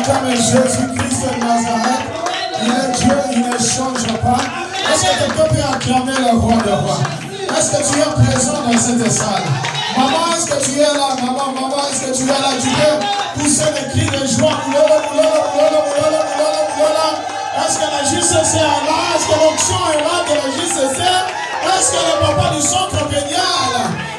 acclamer Jésus-Christ de Nazareth? Il est Dieu, il ne change pas. Est-ce que quelqu'un peut acclamer le roi de rois? Est-ce que tu es présent dans cette salle? Maman, est-ce que tu es là? Maman, est-ce que tu es là? Tu peux pousser les cris de joie. Est-ce que la JCC est là? Est-ce que l'onction est là de la JCC? Est-ce que le papa du centre pénial?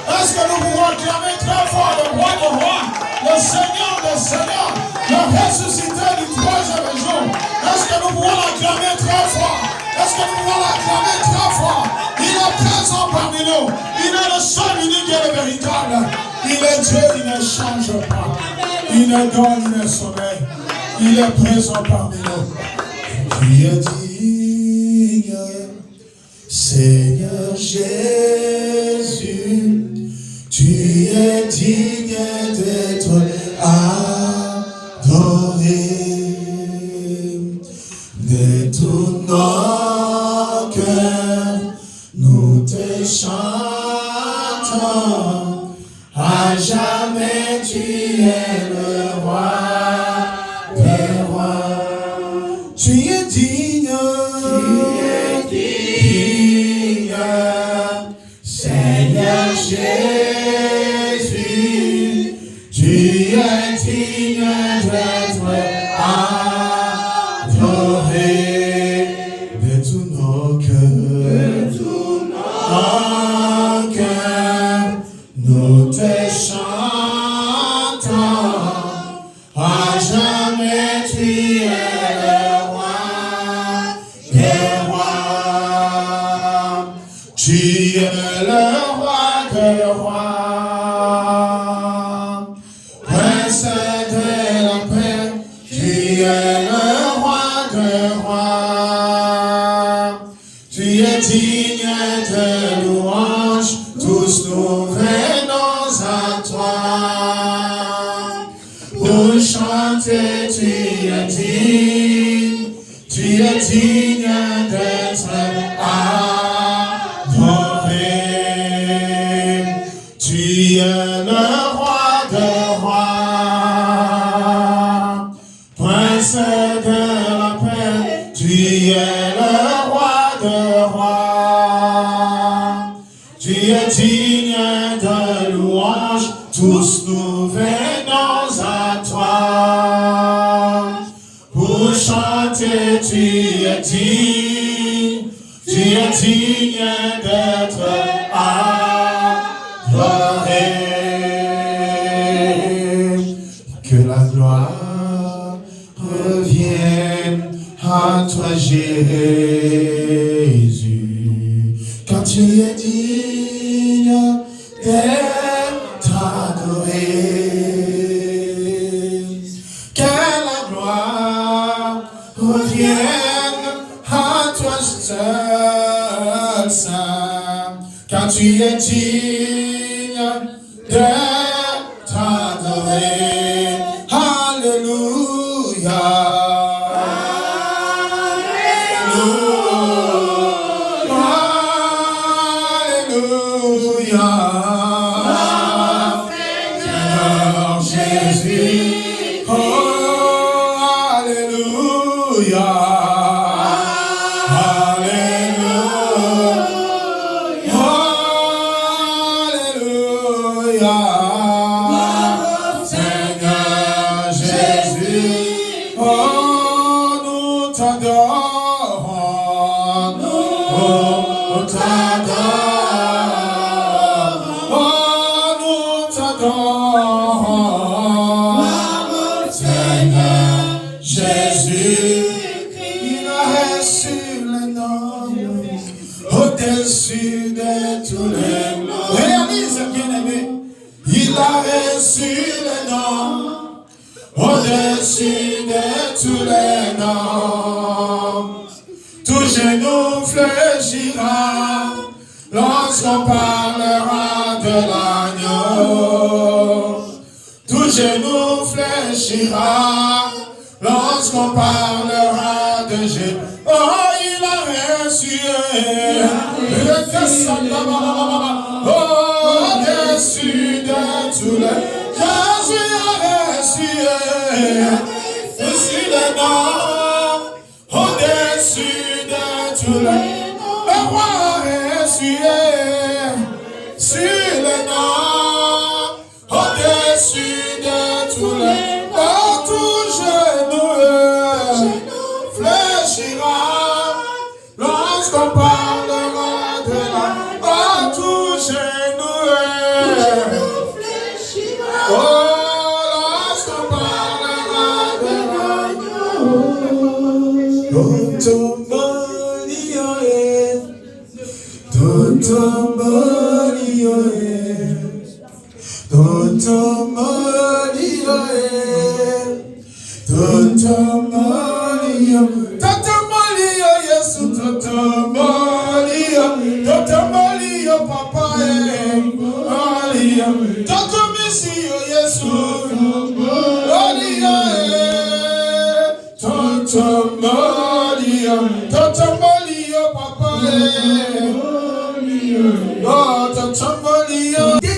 Est-ce que nous pouvons acclamer très fort le roi de rois, le Seigneur des seigneurs, le ressuscité du troisième jour? Est-ce que nous pouvons l'acclamer très fort? Est-ce que nous pouvons l'acclamer très fort? Il est présent parmi nous. Il est le seul, unique et le véritable. Il est Dieu, il ne change pas. Il ne dort, il ne sommeille. Il est présent parmi nous. Tu es digne, Seigneur Jésus. Tu es digne d'être adoré. De tout nos cœurs, nous te chantons. À jamais tu es le roi des rois. Tu es digne, Seigneur Jésus. Tu es digne d'être adoré. De tous nos cœurs, nous te chantons. À jamais tu es le roi des rois. Tu es le roi des rois. Prince de la paix, tu es le roi des rois. Tu es digne de louange, tous nous venons à toi. Pour chanter, tu es digne d'être adoré. Tu es le roi des rois, prince de la paix. Tu es le roi des rois. Tu es digne de louange, tous nous venons à toi. Pour chanter, tu es digne d'être adoré. Que la gloire revienne à toi, Jésus, car tu es digne d'être adoré. Que la gloire revienne à toi seul, Saint, car tu es digne d'être adoré. Alléluia. Alléluia. Seigneur Jésus. Oh, alléluia. Au-dessus de tous les noms. Réalise, bien-aimé. Il a reçu le nom. Au-dessus de tous les noms. Tout genou fléchira lorsqu'on parlera de l'agneau. Tout genou fléchira lorsqu'on parlera de Jésus. Oh, il a reçu au-dessus de tous les. Jésus a reçu sur les noms, au-dessus de tous les noms. Le roi est sur les noms, au-dessus de tous les noms. Tout genou fléchira lorsqu'on parlera de la tout genou fléchira. Oh, lorsqu'on parlera de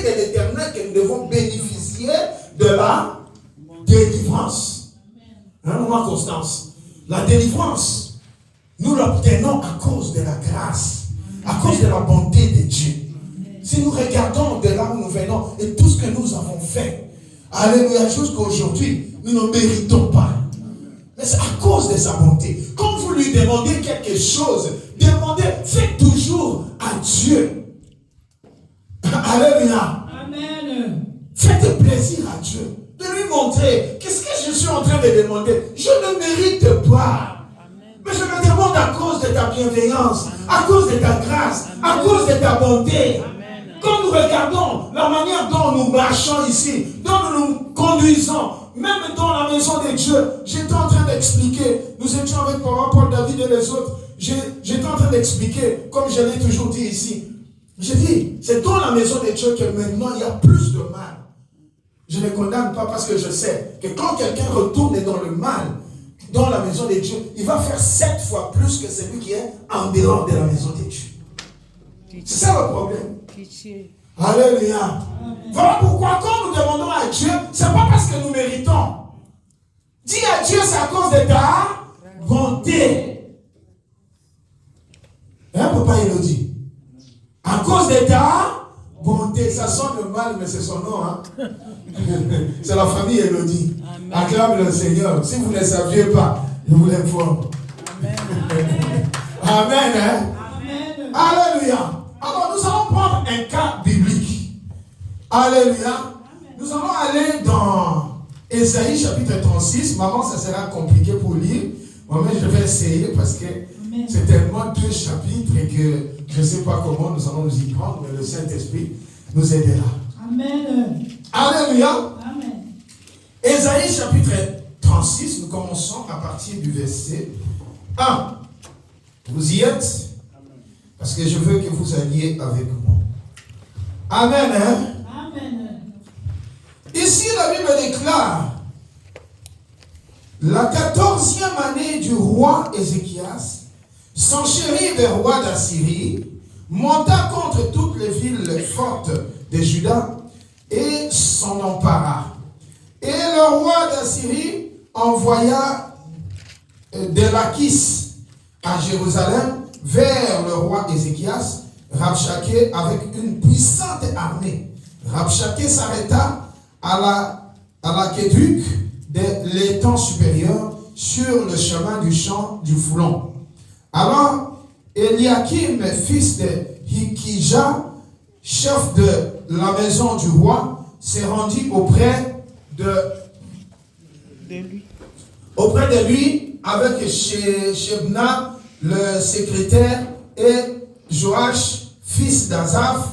de l'Éternel que nous devons bénéficier de la délivrance. Hein, moi, Constance, la délivrance, nous l'obtenons à cause de la grâce, à cause de la bonté de Dieu. Si nous regardons de là où nous venons et tout ce que nous avons fait, alléluia, jusqu'à aujourd'hui, nous ne méritons pas. Mais c'est à cause de sa bonté. Quand vous lui demandez quelque chose, demandez, faites toujours à Dieu. Alléluia. Amen. Faites plaisir à Dieu. De lui montrer qu'est-ce que je suis en train de demander. Je ne mérite pas. Amen. Mais je me demande à cause de ta bienveillance, à cause de ta grâce, à cause de ta bonté. Amen. Quand nous regardons la manière dont nous marchons ici, dont nous nous conduisons, même dans la maison de Dieu, j'étais en train d'expliquer, nous étions avec Papa Paul, David et les autres, j'étais en train d'expliquer, comme je l'ai toujours dit ici, j'ai dit, c'est dans la maison de Dieu que maintenant il y a plus de mal. Je ne condamne pas parce que je sais que quand quelqu'un retourne dans le mal, dans la maison de Dieu, il va faire 7 fois plus que celui qui est en dehors de la maison de Dieu. C'est ça le problème. Alléluia. Voilà pourquoi quand nous demandons à Dieu, ce n'est pas parce que nous méritons. Dis à Dieu, c'est à cause de ta bonté. Hein, papa Elodie? À cause de ta bonté. Ça sonne mal, mais c'est son nom. Hein? C'est la famille Elodie. Acclame le Seigneur. Si vous ne le saviez pas, je vous l'informe. Amen. Amen. Hein? Amen. Alléluia. Alors, nous allons prendre un cas biblique. Alléluia. Nous allons aller dans Ésaïe chapitre 36. Maman, ça sera compliqué pour lire. Moi-même, je vais essayer parce que c'est tellement 2 chapitres et que je ne sais pas comment nous allons nous y prendre, mais le Saint-Esprit nous aidera. Amen. Alléluia. Amen. Ésaïe chapitre 36, nous commençons à partir du verset 1. Vous y êtes? Parce que je veux que vous alliez avec moi. Amen. Hein? Amen. Ici, la Bible déclare la 14e année du roi Ézéchias s'enchérit des rois d'Assyrie, monta contre toutes les villes fortes de Juda et s'en empara. Et le roi d'Assyrie envoya de Lachis à Jérusalem vers le roi Ézéchias, Rabshakeh, avec une puissante armée. Rabshakeh s'arrêta à l'aqueduc de l'étang supérieur sur le chemin du champ du Foulon. Alors, Eliakim, fils de Hikija, chef de la maison du roi, s'est rendu auprès de lui avec Shebna, le secrétaire, et Joach, fils d'Azaph,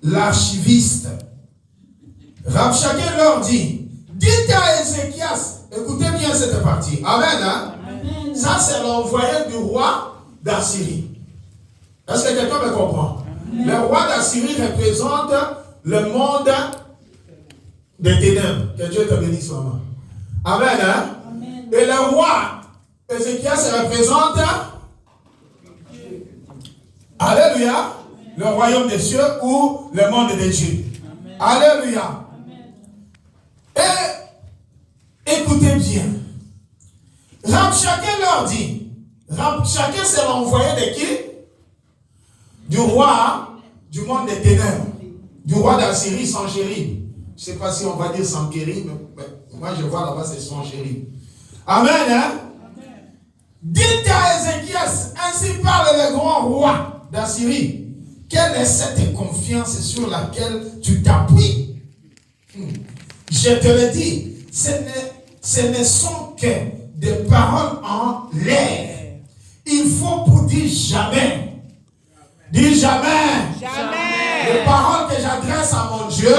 l'archiviste. Rabshakeh leur dit, dites à Ézéchias, écoutez bien cette partie. Amen. Hein? Amen. Ça, c'est l'envoyé du roi d'Assyrie. Est-ce que quelqu'un me comprend? Amen. Le roi d'Assyrie représente le monde des ténèbres. Que Dieu te bénisse, maman. Amen. Hein? Amen. Et le roi Ézéchias représente Alléluia, le royaume des cieux ou le monde des dieux. Alléluia. Amen. Et écoutez Écoutez bien. Rabshakeh leur dit, Rabshakeh c'est l'envoyé de qui? Du roi du monde des ténèbres, du roi d'Assyrie, Sanchérib. Je ne sais pas si on va dire Sanchérib, mais moi je vois là-bas c'est Sanchérib. Amen, hein? Dites à Ézéchias, ainsi parle le grand roi d'Assyrie. Quelle est cette confiance sur laquelle tu t'appuies? Je te le dis, ce ne sont que des paroles en l'air. Il faut pour dire jamais. Dis jamais. Jamais. Les paroles que j'adresse à mon Dieu,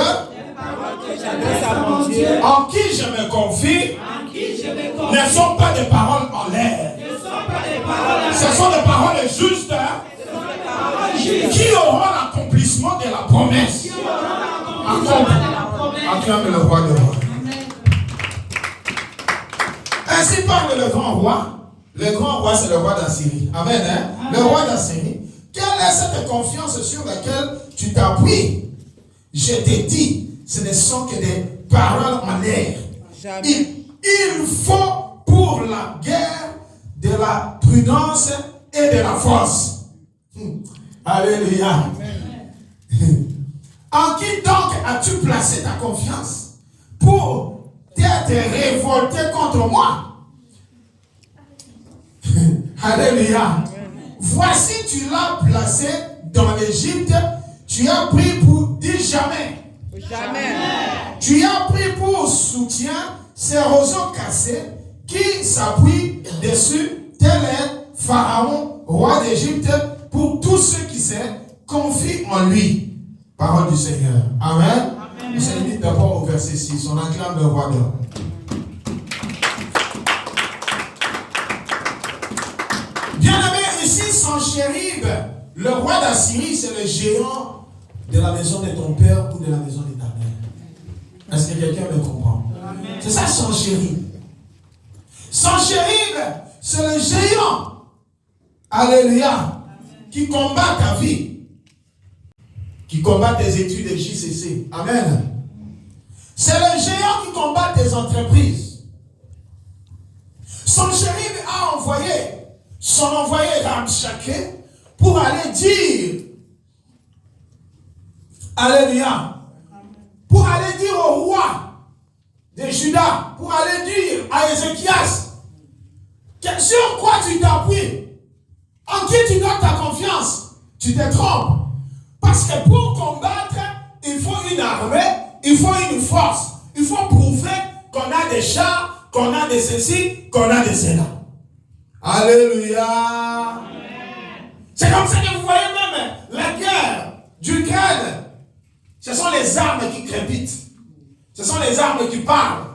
en qui je me confie, ne sont pas des paroles en l'air. Ce sont des paroles justes qui auront l'accomplissement de la promesse. Acclame le roi de roi. Ainsi parle le grand roi. Le grand roi, c'est le roi d'Assyrie. Amen. Hein? Le roi d'Assyrie. Quelle est cette confiance sur laquelle tu t'appuies? Je t'ai dit, ce ne sont que des paroles en l'air. Il faut pour la guerre de la prudence et de la force. Alléluia. En qui donc as-tu placé ta confiance pour t'être révolté contre moi? Alléluia. Voici, tu l'as placé dans l'Égypte. Tu as pris pour dire jamais. Jamais. Tu as pris pour soutien ces roseaux cassés qui s'appuient dessus, tel est Pharaon, roi d'Égypte, pour tous ceux qui se confient en lui. Parole du Seigneur. Amen. On s'invite d'abord au verset 6. On acclame le roi d'or. Bien-aimé, ici, Sanchérib, le roi d'Assyrie, c'est le géant de la maison de ton père ou de la maison de ta mère. Est-ce que quelqu'un me comprend? C'est ça, Sanchérib. Sanchérib, c'est le géant. Alléluia. Qui combat ta vie. Qui combat tes études de JCC. Amen. C'est le géant qui combat tes entreprises. Sanchérib a envoyé son envoyé Rabshakeh pour aller dire, alléluia, pour aller dire au roi de Juda, pour aller dire à Ézéchias, sur quoi tu t'appuies, en qui tu donnes ta confiance, tu te trompes. Parce que pour combattre, il faut une armée, il faut une force, il faut prouver qu'on a des chars, qu'on a des ceci, qu'on a des cela. Alléluia. C'est comme ça que vous voyez même la guerre d'Ukraine. Ce sont les armes qui crépitent. Ce sont les armes qui parlent.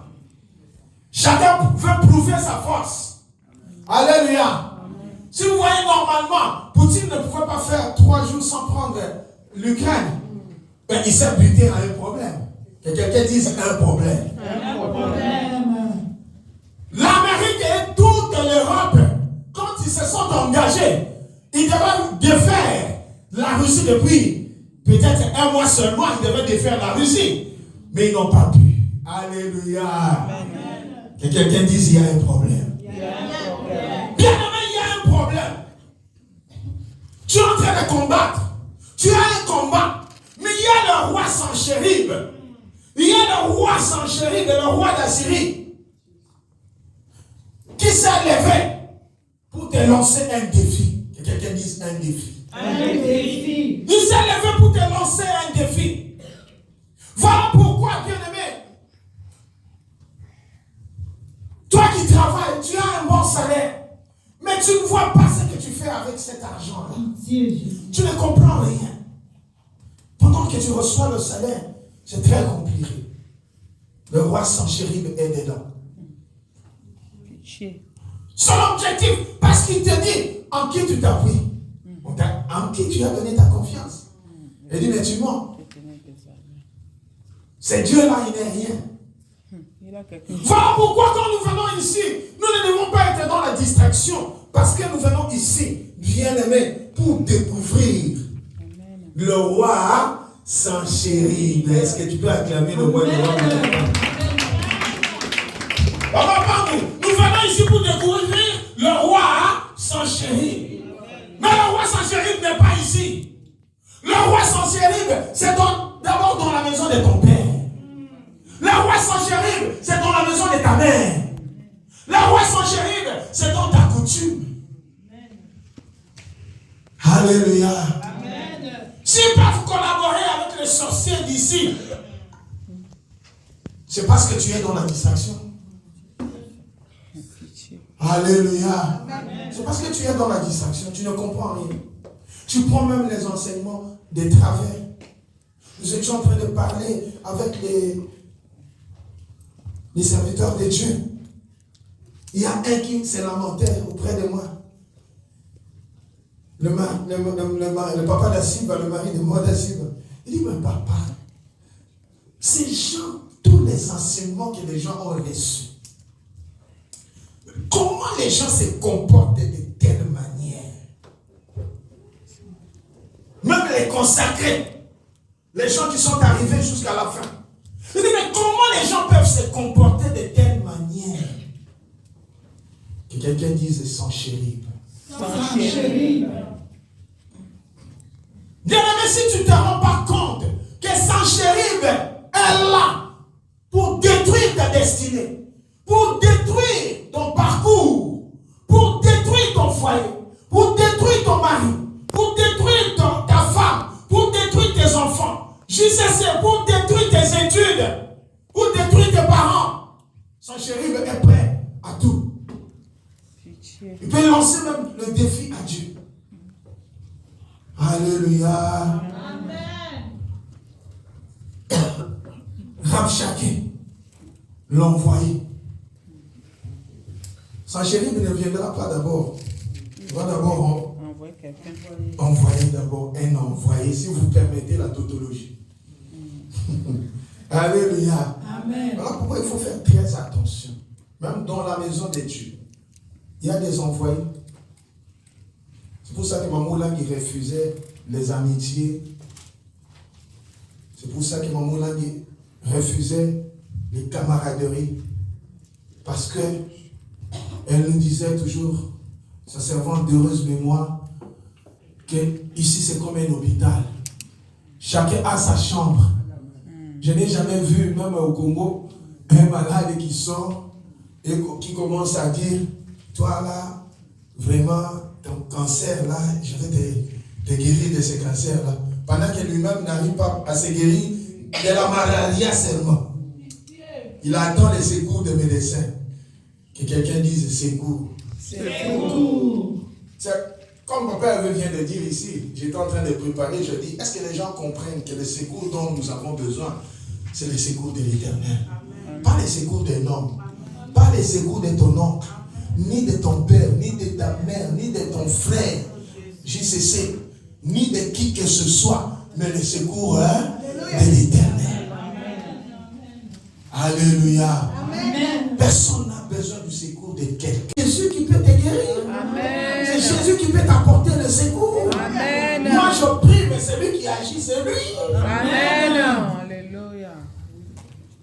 Chacun veut prouver sa force. Alléluia. Si vous voyez normalement, Poutine ne pouvait pas faire 3 jours sans prendre l'Ukraine. Ben, il s'est buté à un problème. Que quelqu'un dise un problème. Un problème. L'Amérique et toute l'Europe, quand ils se sont engagés, ils devaient défaire la Russie depuis peut-être un mois seulement. Ils devaient défaire la Russie. Mais ils n'ont pas pu. Alléluia. Amen. Que quelqu'un dise il y a un problème. Bien aimé, il y a un problème. Tu es en train de combattre. Tu as un combat. Mais il y a le roi Sanchérib. Il y a le roi Sanchérib et le roi d'Assyrie qui s'est levé pour te lancer un défi. Que quelqu'un dise un défi. Un défi. Il s'est levé pour te lancer un défi. Voilà pourquoi, bien-aimé, toi qui travailles, tu as un bon salaire, mais tu ne vois pas ce que tu fais avec cet argent-là. Tu ne comprends rien. Pendant que tu reçois le salaire, c'est très compliqué. Le roi Sanchérib est dedans. Son objectif, parce qu'il te dit en qui tu t'appuies, en qui tu as donné ta confiance. Il dit, mais tu mens. C'est Dieu-là, il n'est rien. Voilà pourquoi quand nous venons ici, nous ne devons pas être dans la distraction. Parce que nous venons ici, bien aimés, pour découvrir le roi Sanchérib. Est-ce que tu peux acclamer le roi de roi? Nous venons ici pour découvrir le roi Sanchérib. Mais le roi Sanchérib n'est pas ici. Le roi Sanchérib, c'est d'abord dans la maison de ton père. Le roi Sanchérib, c'est dans la maison de ta mère. Le roi Sanchérib, c'est dans ta coutume. Alléluia. Amen. S'ils peuvent collaborer avec les sorciers d'ici, c'est parce que tu es dans la distraction. Alléluia. C'est parce que tu es dans la distraction, tu ne comprends rien. Tu prends même les enseignements des travers. Nous étions en train de parler avec les serviteurs de Dieu. Il y a un qui s'est lamenté auprès de moi. Le papa d'Assiba, le mari de moi d'Assiba. Il dit, mais papa, ces gens, tous les enseignements que les gens ont reçus, comment les gens se comportent de telle manière? Même les consacrés, les gens qui sont arrivés jusqu'à la fin. Il dit, mais comment les gens peuvent se comporter de telle manière? Que quelqu'un dise Sanchérib. Sanchérib. Bien-aimé, si tu ne te rends pas compte que Sanchérib est là pour détruire ta destinée, pour détruire ton parcours, pour détruire ton foyer, pour détruire ton mari, pour détruire ta femme, pour détruire tes enfants, JCC, pour détruire tes études, pour détruire tes parents, Sanchérib est prêt à tout. Il peut lancer même le défi à Dieu. Alléluia. Amen. Rabshakeh l'a envoyé. Sanchérib ne viendra pas d'abord. Il va d'abord envoyer d'abord un envoyé, si vous permettez la tautologie. Alléluia. Amen. Voilà pourquoi il faut faire très attention. Même dans la maison de Dieu, il y a des envoyés. C'est pour ça que Mamoula qui refusait les amitiés. C'est pour ça que Mamoula qui refusait les camaraderies. Parce que elle nous disait toujours, sa servante d'heureuse mémoire, que ici c'est comme un hôpital. Chacun a sa chambre. Je n'ai jamais vu, même au Congo, un malade qui sort et qui commence à dire, toi là, vraiment, ton cancer là, je vais te guérir de ce cancer là. Pendant que lui-même n'arrive pas à se guérir de la malaria seulement. Il attend les secours des médecins. Que quelqu'un dise secours. Secours. Comme papa vient de dire ici, j'étais en train de préparer, je dis, est-ce que les gens comprennent que le secours dont nous avons besoin, c'est le secours de l'Éternel? Pas le secours d'un homme, pas le secours de ton oncle, ni de ton père, ni de ta mère, ni de ton frère, JCC, ni de qui que ce soit, mais le secours de l'Éternel. Alléluia. Amen. Personne n'a besoin du secours de quelqu'un. Jésus qui peut te guérir. Amen. C'est Jésus qui peut t'apporter le secours. Amen. Moi je prie, mais c'est lui qui agit, c'est lui. Amen. Alléluia.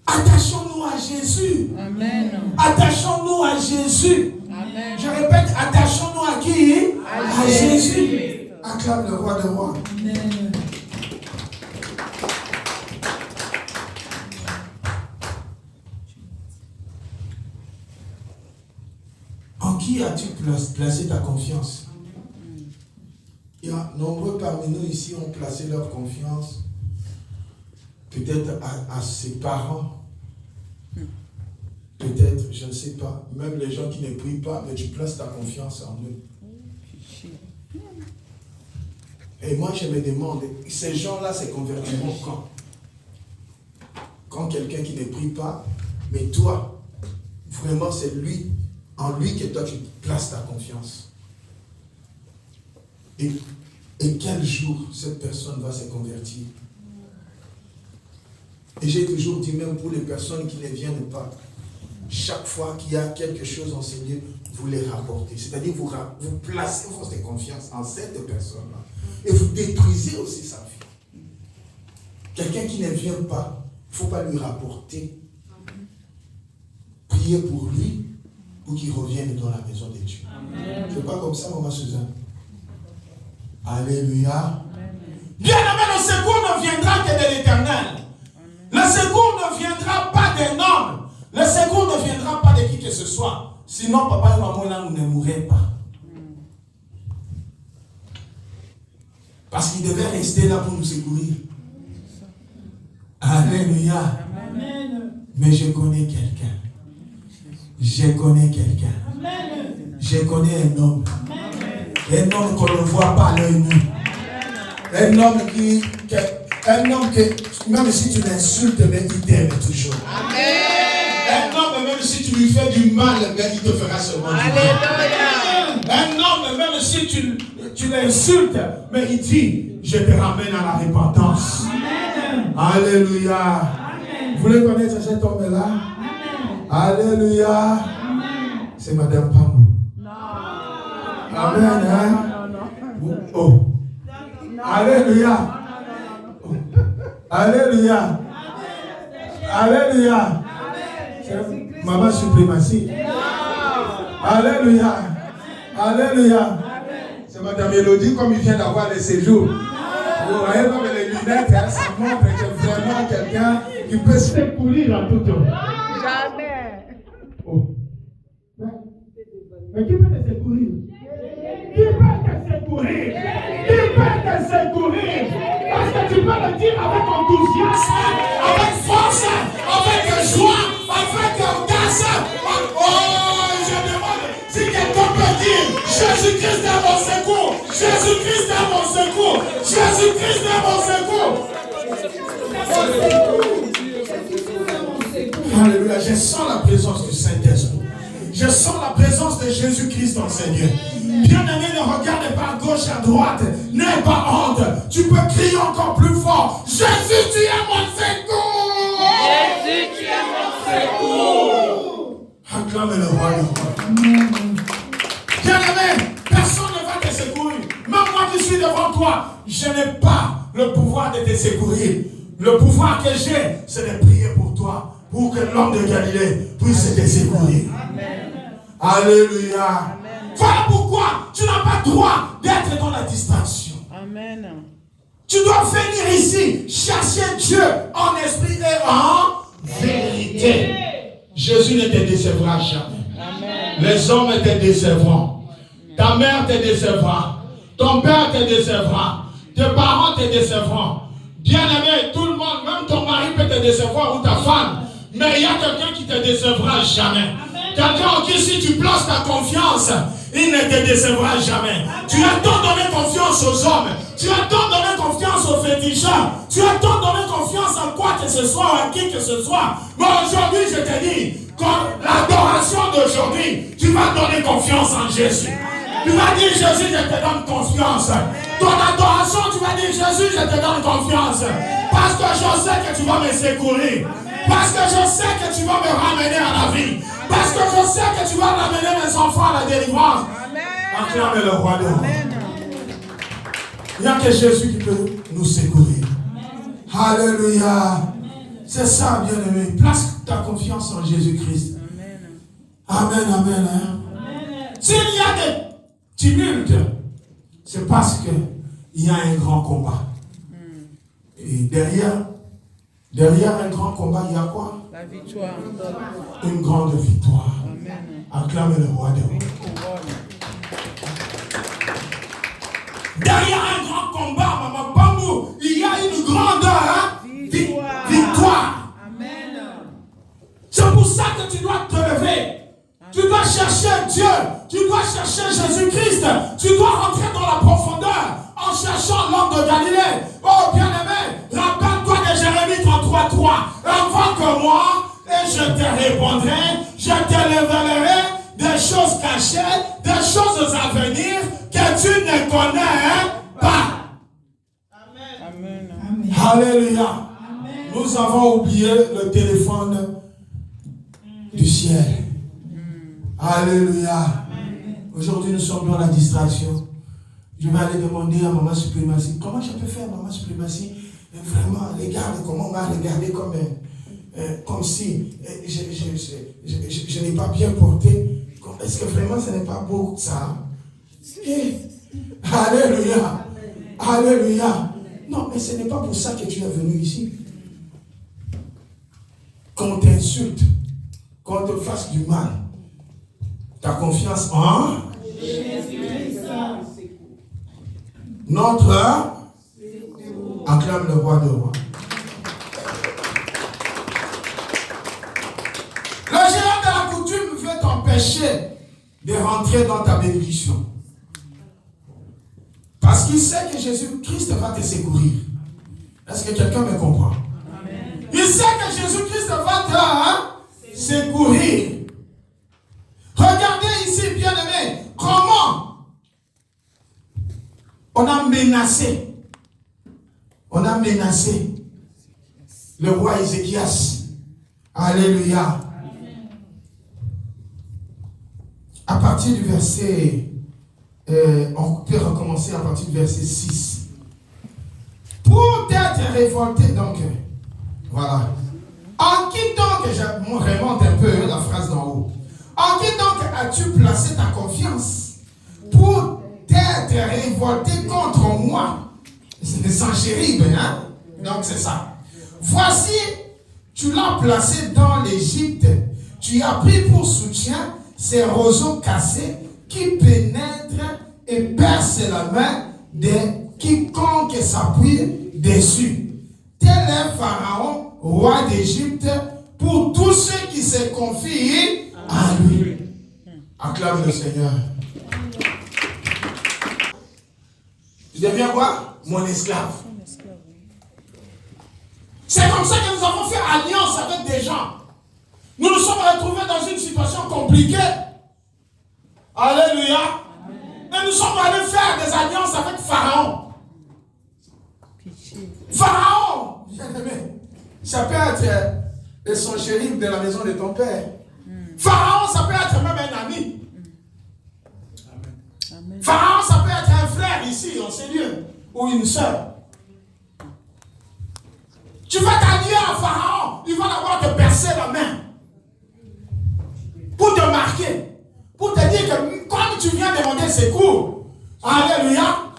Attachons-nous à Jésus. Amen. Attachons-nous à Jésus. Amen. Je répète, attachons-nous à qui? À Jésus. Acclame le roi des rois. Amen. En qui as-tu placé ta confiance? Il y a nombreux parmi nous ici ont placé leur confiance peut-être à ses parents. Peut-être, je ne sais pas. Même les gens qui ne prient pas, mais tu places ta confiance en eux. Et moi, je me demande, ces gens-là se convertiront quand? Quand quelqu'un qui ne prie pas, mais toi, vraiment, c'est lui, en lui que toi, tu places ta confiance. Et quel jour cette personne va se convertir? Et j'ai toujours dit, même pour les personnes qui ne viennent pas, chaque fois qu'il y a quelque chose enseigné, vous les rapportez. C'est-à-dire vous placez votre confiance en cette personne-là. Et vous détruisez aussi sa vie. Quelqu'un qui ne vient pas, il ne faut pas lui rapporter. Priez prier pour lui pour qu'il revienne dans la maison de Dieu. C'est pas comme ça, maman Suzanne. Alléluia. Bien aimé, le secours ne viendra que de l'Éternel. Le secours ne viendra pas d'un homme. Le secours ne viendra pas de qui que ce soit. Sinon, papa et maman là, ne mourraient pas. Parce qu'il devait rester là pour nous secourir. Alléluia. Amen. Mais je connais quelqu'un. Je connais quelqu'un. Je connais un homme. Un homme qu'on ne voit pas à l'œil nu. Un homme qui, même si tu l'insultes, mais il t'aime toujours. Un homme, même si tu lui fais du mal, mais il te fera seulement du mal. Un homme, même si tu l'insultes, mais il dit, je te ramène à la repentance. Alléluia. Amen. Vous voulez connaître cet homme-là? Alléluia. C'est Madame Pamou. Non. Amen. Hein? Non. Oh. Alléluia. Oh. Alléluia. Alléluia. C'est Maman Suprématie. Alléluia. Alléluia. C'est Madame Elodie comme il vient d'avoir les séjours. Vous voyez comme les lunettes, hein, ça montre que vraiment quelqu'un qui peut se secourir en tout temps. Jamais. Oh. Mais qui peut te secourir? Qui peut te secourir? Qui peut te secourir? Parce que tu peux le dire avec enthousiasme, avec force, avec joie, avec audace. Oh, je demande si quelqu'un peut dire Jésus-Christ est mon secours. Jésus-Christ est mon secours. Jésus-Christ est mon secours. Alléluia. Je sens la présence du Saint-Esprit. Je sens la présence de Jésus-Christ dans Seigneur. Bien-aimé, ne regarde pas à gauche, à droite. N'aie pas honte. Tu peux crier encore plus fort. Jésus, tu es mon secours. Jésus, tu es mon secours. Acclame le roi du roi. Bien-aimé, personne ne va te secourir. Même moi qui suis devant toi, je n'ai pas le pouvoir de te secourir. Le pouvoir que j'ai, c'est de prier pour toi, pour que l'homme de Galilée puisse te secourir. Amen. Alléluia. Amen. Voilà pourquoi tu n'as pas le droit d'être dans la distraction. Amen. Tu dois venir ici chercher Dieu en esprit et en vérité. Jésus ne te décevra jamais. Amen. Les hommes te décevront. Ta mère te décevra. Ton père te décevra. Tes parents te décevront. Bien-aimé, tout le monde, même ton mari peut te décevoir ou ta femme. Mais il y a quelqu'un qui ne te décevra jamais. Quelqu'un en qui si tu places ta confiance, il ne te décevra jamais. Tu as tant donné confiance aux hommes. Tu as tant donné confiance aux féticheurs. Tu as tant donné confiance en quoi que ce soit, ou à qui que ce soit. Mais aujourd'hui, je te dis, comme l'adoration d'aujourd'hui, tu vas donner confiance en Jésus. Tu vas dire, Jésus, je te donne confiance. Ton adoration, tu vas dire, Jésus, je te donne confiance. Parce que je sais que tu vas me secourir. Parce que je sais que tu vas me ramener à la vie. Parce que je sais que tu vas ramener mes enfants à la délivrance. Acclame le roi de roi. Il n'y a que Jésus qui peut nous secourir. Alléluia. C'est ça, bien-aimé. Place ta confiance en Jésus-Christ. Amen, amen. S'il y a des tumultes, c'est parce qu'il y a un grand combat. Et derrière un grand combat, il y a quoi? La victoire. Une grande victoire. Amen. Acclame le roi des rois. Derrière un grand combat, Maman Pamou, il y a une grande victoire. Amen. C'est pour ça que tu dois te lever. Tu dois chercher Dieu. Tu dois chercher Jésus-Christ. Tu dois rentrer dans la profondeur en cherchant l'homme de Galilée. Oh bien-aimé, rappelle-toi de Jérémie 33:3. Invoque moi et je te répondrai. Je te révélerai des choses cachées, des choses à venir que tu ne connais pas. Amen. Amen. Alléluia. Amen. Nous avons oublié le téléphone du ciel. Alléluia. Aujourd'hui, nous sommes dans la distraction. Je vais aller demander à Maman Suprématie. Comment je peux faire, Maman Suprématie? Vraiment, regarde comment on m'a regardé comme comme si je n'ai pas bien porté. Est-ce que vraiment ce n'est pas beau ça? Alléluia. Alléluia. Non, mais ce n'est pas pour ça que tu es venu ici. Qu'on t'insulte, qu'on te fasse du mal, ta confiance en notre acclame le roi de rois. Le géant de la coutume veut t'empêcher de rentrer dans ta bénédiction. Parce qu'il sait que Jésus-Christ va te secourir. Est-ce que quelqu'un me comprend? Amen. Il sait que Jésus-Christ va te secourir. Regardez ici, bien-aimés, comment on a menacé le roi Ézéchias. Alléluia. Amen. À partir du verset, on peut recommencer à partir du verset 6. Pour t'être révolté, donc, voilà. En qui donc, je remonte un peu la phrase d'en haut. En qui donc as-tu placé ta confiance pour t'être révolté contre moi? C'est Sanchérib, hein? Donc c'est ça. Voici, tu l'as placé dans l'Égypte. Tu as pris pour soutien ces roseaux cassés qui pénètrent et percent la main de quiconque s'appuie dessus. Tel est Pharaon, roi d'Égypte, pour tous ceux qui se confient à lui. Acclame le Seigneur. Tu deviens quoi? Mon esclave. C'est comme ça que nous avons fait alliance avec des gens. Nous nous sommes retrouvés dans une situation compliquée. Alléluia. Et nous sommes allés faire des alliances avec Pharaon. Pharaon, bien-aimé, ça peut être le son shérif de la maison de ton père. Pharaon, ça peut être même un ami. Amen. Pharaon, ça peut être un frère ici, en ces lieux, ou une soeur. Tu vas t'allier à Pharaon, il va d'abord te percer la main. Pour te marquer. Pour te dire que comme tu viens demander secours, alléluia,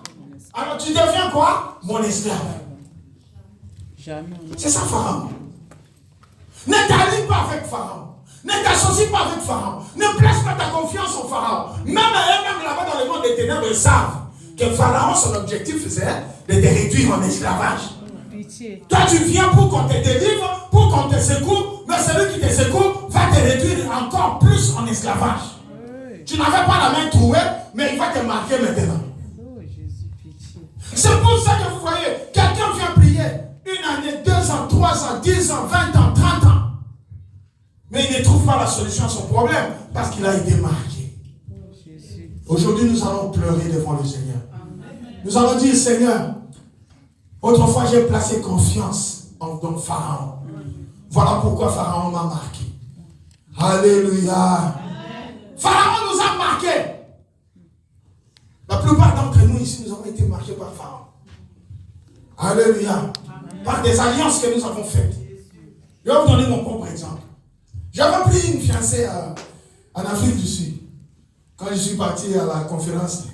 alors tu deviens quoi? Mon esclave. C'est ça Pharaon. Ne t'allie pas avec Pharaon. Ne t'associe pas avec Pharaon. Ne place pas ta confiance au Pharaon. Même là-bas dans le monde des ténèbres, ils savent que Pharaon, son objectif, c'est de te réduire en esclavage. Toi, tu viens pour qu'on te délivre, pour qu'on te secoue, mais celui qui te secoue va te réduire encore plus en esclavage. Tu n'avais pas la main trouée, mais il va te marquer maintenant. C'est pour ça que vous voyez, quelqu'un vient prier 1 année, 2 ans, 3 ans, 10 ans, 20 ans, 30 ans. Mais il ne trouve pas la solution à son problème parce qu'il a été marqué. Aujourd'hui, nous allons pleurer devant le Seigneur. Nous allons dire, Seigneur, autrefois j'ai placé confiance en ton Pharaon. Voilà pourquoi Pharaon m'a marqué. Alléluia. Pharaon nous a marqués. La plupart d'entre nous ici, nous avons été marqués par Pharaon. Alléluia. Par des alliances que nous avons faites. Je vais vous donner mon propre exemple. J'avais pris une fiancée en Afrique du Sud. Quand je suis parti à la conférence.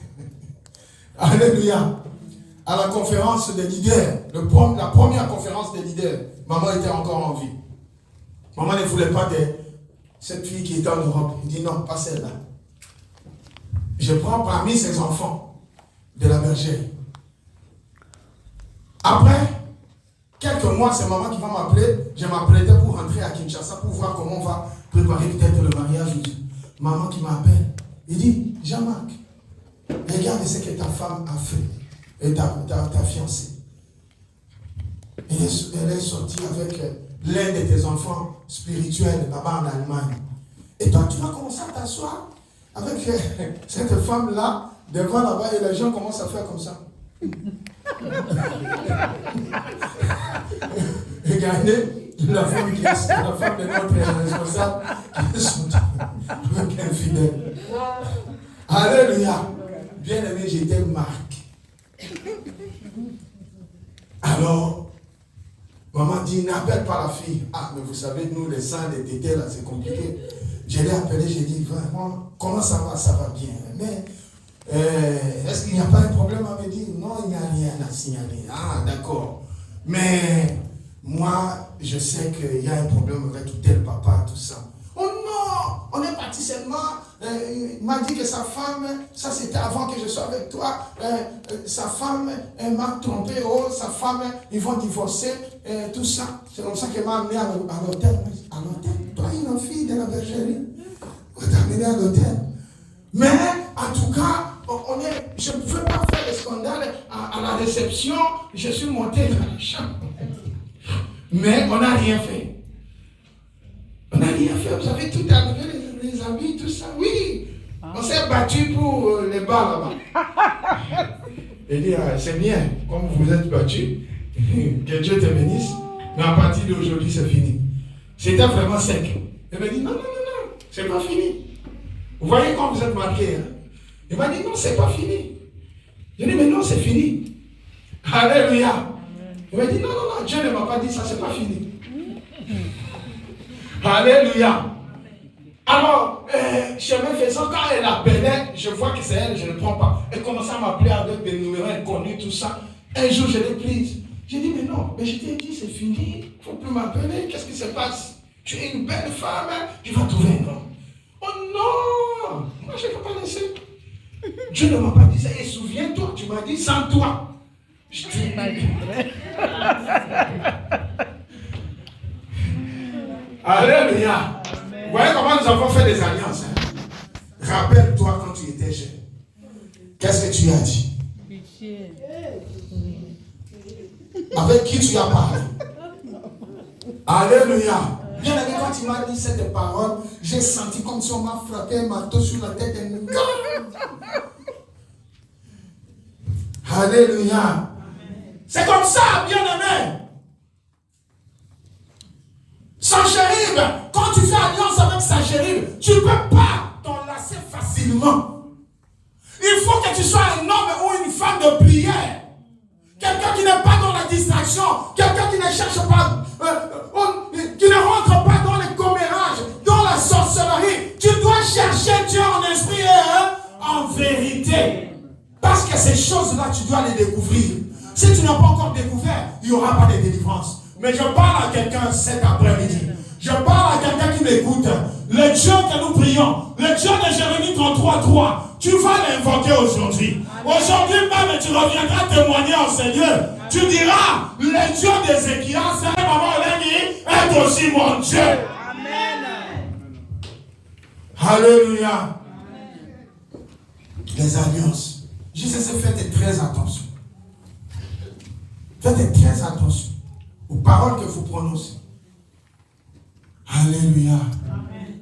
Alléluia. À la conférence des leaders. La première conférence des leaders. Maman était encore en vie. Maman ne voulait pas de cette fille qui était en Europe. Il dit non, pas celle-là. Je prends parmi ses enfants de la bergère. Après quelques mois, c'est maman qui va m'appeler. Je m'apprêtais pour rentrer à Kinshasa pour voir comment on va préparer peut-être le mariage. Maman qui m'appelle. Il dit, Jean-Marc, regarde ce que ta femme a fait. Et ta fiancée. Elle est sortie avec l'un de tes enfants spirituels là-bas en Allemagne. Et toi, tu vas commencer à t'asseoir avec cette femme-là devant là-bas et les gens commencent à faire comme ça. Regardez la femme de notre responsable qui est sortie avec un fidèle. Alléluia. Bien aimé, j'étais marqué. Alors, maman dit dit, n'appelle pas la fille. Ah, mais vous savez, nous, les seins, les tétés, là, c'est compliqué. Je l'ai appelé, j'ai dit, vraiment, comment ça va? Ça va bien. Mais, est-ce qu'il n'y a pas un problème? Elle me dit, non, il n'y a rien à signaler. Ah, d'accord. Mais, moi, je sais qu'il y a un problème avec tel papa, tout ça. Oh non, on est parti seulement. Il m'a dit que sa femme, ça c'était avant que je sois avec toi, sa femme, elle m'a trompé, oh, sa femme, ils vont divorcer, tout ça. C'est comme ça qu'elle m'a amené à l'hôtel. À l'hôtel, toi, une fille de la bergerie, on t'a amené à l'hôtel. Mais, en tout cas, je ne pouvais pas faire le scandale à la réception, je suis monté dans la chambre. Mais on n'a rien fait. On n'a rien fait, vous avez tout enlevé, les amis, tout ça. Oui, on s'est battu pour les bas là-bas. Il dit, c'est bien, comme vous vous êtes battu, que Dieu te bénisse, mais à partir d'aujourd'hui, c'est fini. C'était vraiment sec. Il m'a dit, non, c'est pas fini. Vous voyez quand vous êtes marqué. Hein? Il m'a dit, non, c'est pas fini. J'ai dit, mais non, c'est fini. Alléluia. Il m'a dit, non, Dieu ne m'a pas dit ça, c'est pas fini. Alléluia. Alors, chemin faisant, quand elle appelait, je vois que c'est elle, je ne prends pas. Elle commençait à m'appeler avec des numéros inconnus, tout ça. Un jour, je l'ai prise. J'ai dit, mais non, mais je t'ai dit, c'est fini. Il ne faut plus m'appeler. Qu'est-ce qui se passe? Tu es une belle femme, hein? Tu vas trouver un homme. Oh non! Moi, je ne peux pas laisser. Dieu ne m'a pas dit ça. Et souviens-toi, tu m'as dit sans toi. Je t'ai pas dit. Alléluia. Vous voyez comment nous avons fait des alliances. Hein? Rappelle-toi quand tu étais jeune. Qu'est-ce que tu as dit? Avec qui tu as parlé? Alléluia. Bien aimé, quand il m'a dit cette parole, j'ai senti comme si on m'a frappé un marteau sur la tête. Alléluia. C'est comme ça, bien aimé. Sanchérib, quand tu fais alliance avec Sanchérib, tu ne peux pas t'enlacer facilement. Il faut que tu sois un homme ou une femme de prière. Quelqu'un qui n'est pas dans la distraction, quelqu'un qui ne cherche pas, qui ne rentre pas dans les commérages, dans la sorcellerie. Tu dois chercher Dieu en esprit et en vérité. Parce que ces choses-là, tu dois les découvrir. Si tu n'as pas encore découvert, il n'y aura pas de délivrance. Mais je parle à quelqu'un cet après-midi. Je parle à quelqu'un qui m'écoute. Le Dieu que nous prions, le Dieu de Jérémie 33:3, tu vas l'invoquer aujourd'hui. Aujourd'hui même, tu reviendras témoigner au Seigneur. Tu diras, le Dieu d'Ézéchias, est aussi mon Dieu. Amen. Alléluia. Les alliances. Jésus, faites très attention. Faites très attention aux paroles que vous prononcez. Alléluia. Amen.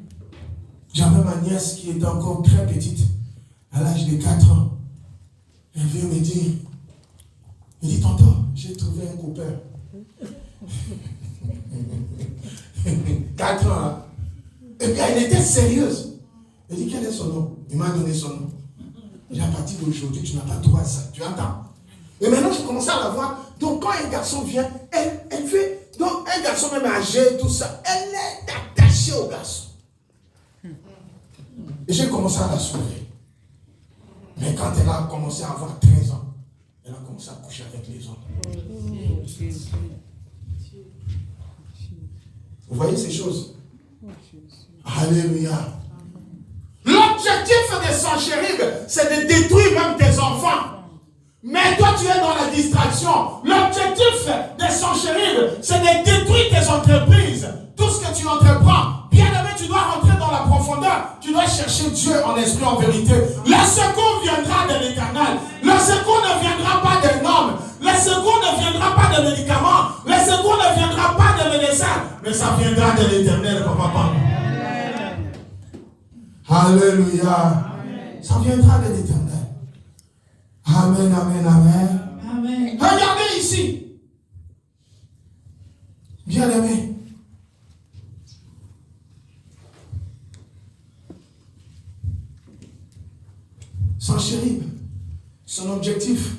J'avais ma nièce qui était encore très petite, à l'âge de 4 ans. Elle vient me dire, elle dit, tonton, j'ai trouvé un copain. 4 ans. Hein? Et puis elle était sérieuse. Elle dit, quel est son nom? Il m'a donné son nom. Et à partir d'aujourd'hui, tu n'as pas droit à ça. Tu entends? Et maintenant, je commence à la voir. Donc, quand un garçon vient, elle fait. Donc, un garçon même âgé, tout ça, elle est attachée au garçon. Et j'ai commencé à la sauver. Mais quand elle a commencé à avoir 13 ans, elle a commencé à coucher avec les hommes. Vous voyez ces choses? Alléluia. L'objectif de Sanchérib, c'est de détruire même tes enfants. Mais toi, tu es dans la distraction. L'objectif de Sanchérib, c'est de détruire tes entreprises. Tout ce que tu entreprends. Bien aimé, tu dois rentrer dans la profondeur. Tu dois chercher Dieu en esprit, en vérité. Le secours viendra de l'Éternel. Le secours ne viendra pas d'un homme. Le secours ne viendra pas de médicaments. Le secours ne viendra pas de médecins. Mais ça viendra de l'Éternel, papa. Alléluia. Amen. Ça viendra de l'Éternel. Amen, amen, amen. Amen. Regardez ici. Bien aimé. Sanchérib, son objectif,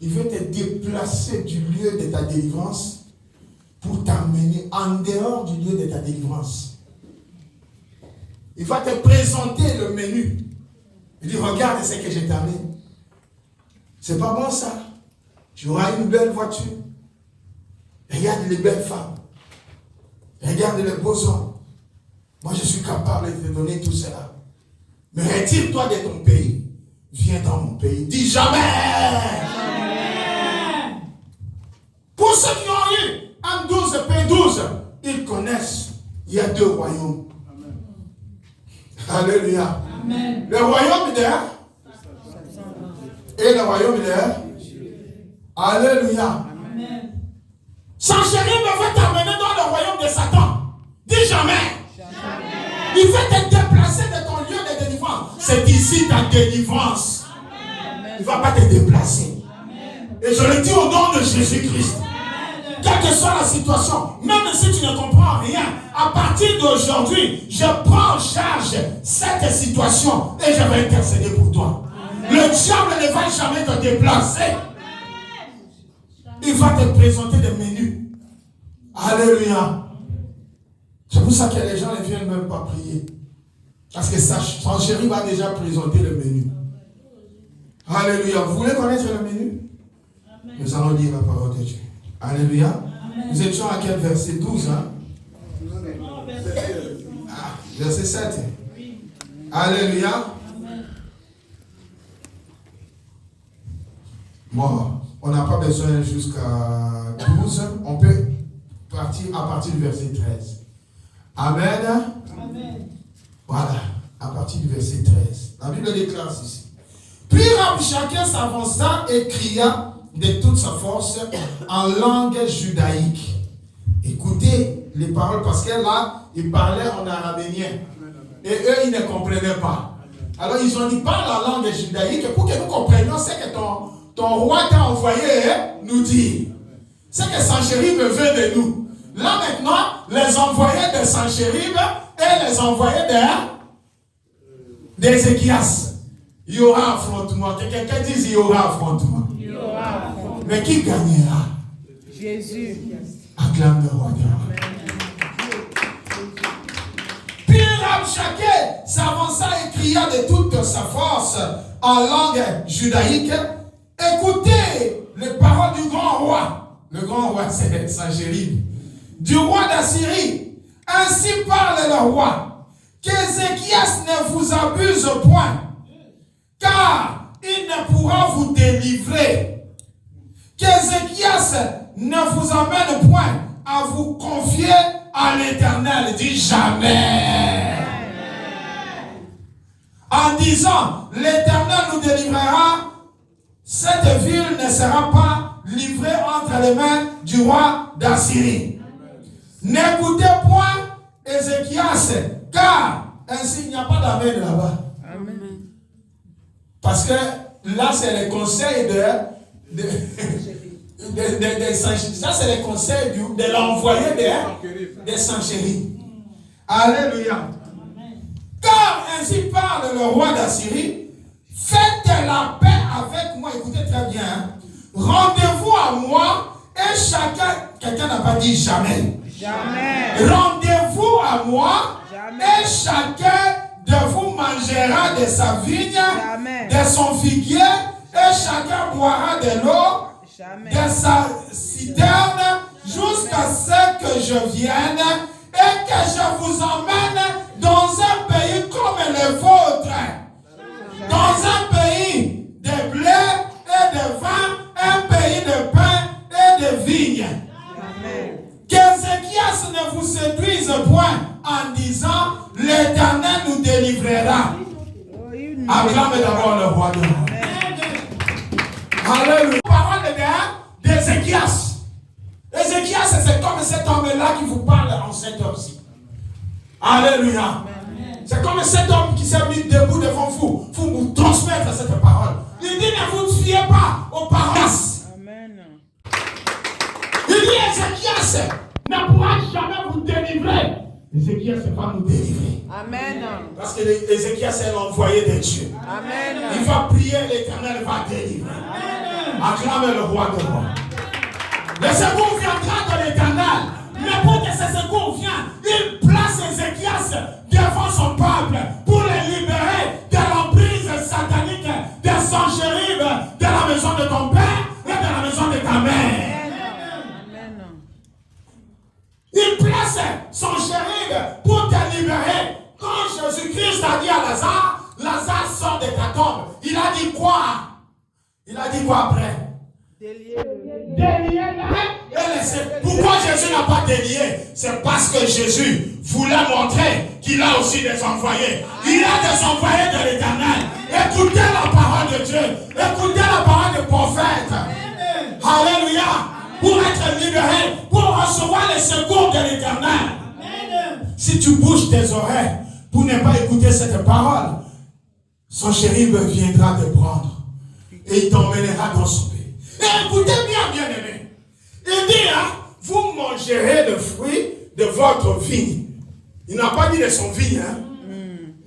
il veut te déplacer du lieu de ta délivrance pour t'amener t'amener en dehors du lieu de ta délivrance. Il va te présenter le menu. Il dit, regarde ce que je t'amène. C'est pas bon ça. Tu auras une belle voiture. Regarde les belles femmes. Regarde les beaux hommes. Moi, je suis capable de te donner tout cela. Mais retire-toi de ton pays. Viens dans mon pays. Dis jamais. Jamais. Pour ceux qui ont eu M12, P12, ils connaissent. Il y a 2 royaumes. Amen. Alléluia. Amen. Le royaume d'air et le royaume d'air. Alléluia. Amen. Sanchérib veut t'amener dans le royaume de Satan. Dis jamais. Jamais. Il veut te déplacer de ton lieu de délivrance. C'est ici ta délivrance. Amen. Il ne va pas te déplacer. Amen. Et je le dis au nom de Jésus-Christ. Quelle que soit la situation, même si tu ne comprends rien, à partir d'aujourd'hui, je prends en charge cette situation et je vais intercéder pour toi. Amen. Le diable ne va jamais te déplacer. Amen. Il va te présenter des menus. Alléluia. C'est pour ça que les gens ne viennent même pas prier. Parce que son chéri va déjà présenter le menu. Alléluia. Vous voulez connaître le menu? Amen. Nous allons lire la parole de Dieu. Alléluia. Amen. Nous étions à quel verset? 12, hein? Verset 7. Oui. Alléluia. Amen. Bon, on n'a pas besoin jusqu'à 12. On peut partir à partir du verset 13. Amen. Amen. Voilà, à partir du verset 13. La Bible déclare ceci. Puis Rabshakeh s'avança et cria de toute sa force en langue judaïque. Écoutez les paroles parce que là, ils parlaient en araménien. Et eux, ils ne comprenaient pas. Alors, ils ont dit, parle en langue judaïque pour que nous comprenions ce que ton roi t'a envoyé nous dire. Ce que Sanchérib veut de nous. Là, maintenant, les envoyés de Sanchérib et les envoyés d'Ézéchias. Il y aura affrontement. Que quelqu'un dise, il y aura affrontement. Mais qui gagnera? Jésus. Acclame le roi. Puis Rabshakeh s'avança et cria de toute sa force en langue judaïque. Écoutez les paroles du grand roi. Le grand roi, c'est Sanchérib. Du roi d'Assyrie. Ainsi parle le roi. Qu'Ézéchias ne vous abuse point, car il ne pourra vous délivrer. Qu'Ézéchias ne vous amène point à vous confier à l'Éternel. Dis jamais. En disant, l'Éternel nous délivrera, cette ville ne sera pas livrée entre les mains du roi d'Assyrie. N'écoutez point Ézéchias, car ainsi il n'y a pas d'amen là-bas. Amen. Parce que là, c'est les conseils ça, c'est les conseils de l'envoyé de Sanchérib. Alléluia. Amen. Car ainsi parle le roi d'Assyrie, faites la paix avec moi. Écoutez très bien. Hein. Rendez-vous à moi et chacun, quelqu'un n'a pas dit jamais. Jamais. Rendez-vous à moi. Jamais. Et chacun de vous mangera de sa vigne, jamais. De son figuier, et chacun boira de l'eau de sa citerne, jusqu'à ce que je vienne et que je vous emmène dans un pays comme le vôtre, dans un pays de blé et de vin, un pays de pain et de vigne. Qu'Ézéchias ne vous séduise point en disant, l'Éternel nous délivrera. Acclamez d'abord le roi de l'Éternel. Alléluia. Parole d'Ézéchias. Ézéchias, c'est comme cet homme-là qui vous parle en cet homme-ci. Alléluia. C'est comme cet homme qui s'est mis debout devant vous pour vous transmettre cette parole. Il dit, ne vous fiez pas aux paroles. Amen. Il dit, Ézéchias ne pourra jamais vous délivrer. Ézéchias ne va nous délivrer. Amen. Parce que Ézéchias est l'envoyé de Dieu. Amen. Il va prier, l'Éternel va délivrer. Amen. Acclame le roi de roi. Le secours viendra de l'Éternel. Ne vient, il place Ézéchias devant son peuple pour les libérer de l'emprise satanique des Sanchérib de la maison de ton père et de la maison de ta mère. Il place son chérib pour te libérer. Quand Jésus-Christ a dit à Lazare, Lazare sort de ta tombe. Il a dit quoi? Il a dit quoi après? Délier. Pourquoi Jésus n'a pas délié? C'est parce que Jésus voulait montrer qu'il a aussi des envoyés. Il a des envoyés de l'Éternel. Écoutez la parole de Dieu. Écoutez la parole du prophète. Alléluia. Pour être libéré, pour recevoir les secours de l'Éternel. Si tu bouges tes oreilles pour ne pas écouter cette parole, son chérib viendra te prendre et il t'emmènera dans son pays. Et écoutez bien, bien-aimé. Il dit, vous mangerez le fruit de votre vigne. Il n'a pas dit de son vigne,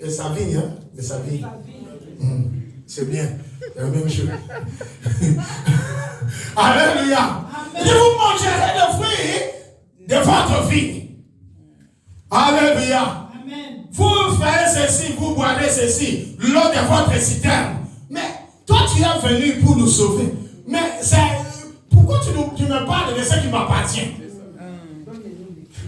de sa vigne, de sa vie. C'est bien, c'est la même chose. Alléluia. Il dit, vous mangerez le fruit de votre vie. Alléluia. Amen. Vous ferez ceci, vous boirez ceci, l'eau de votre citerne. Mais toi, tu es venu pour nous sauver. Mais pourquoi tu me parles de ce qui m'appartient?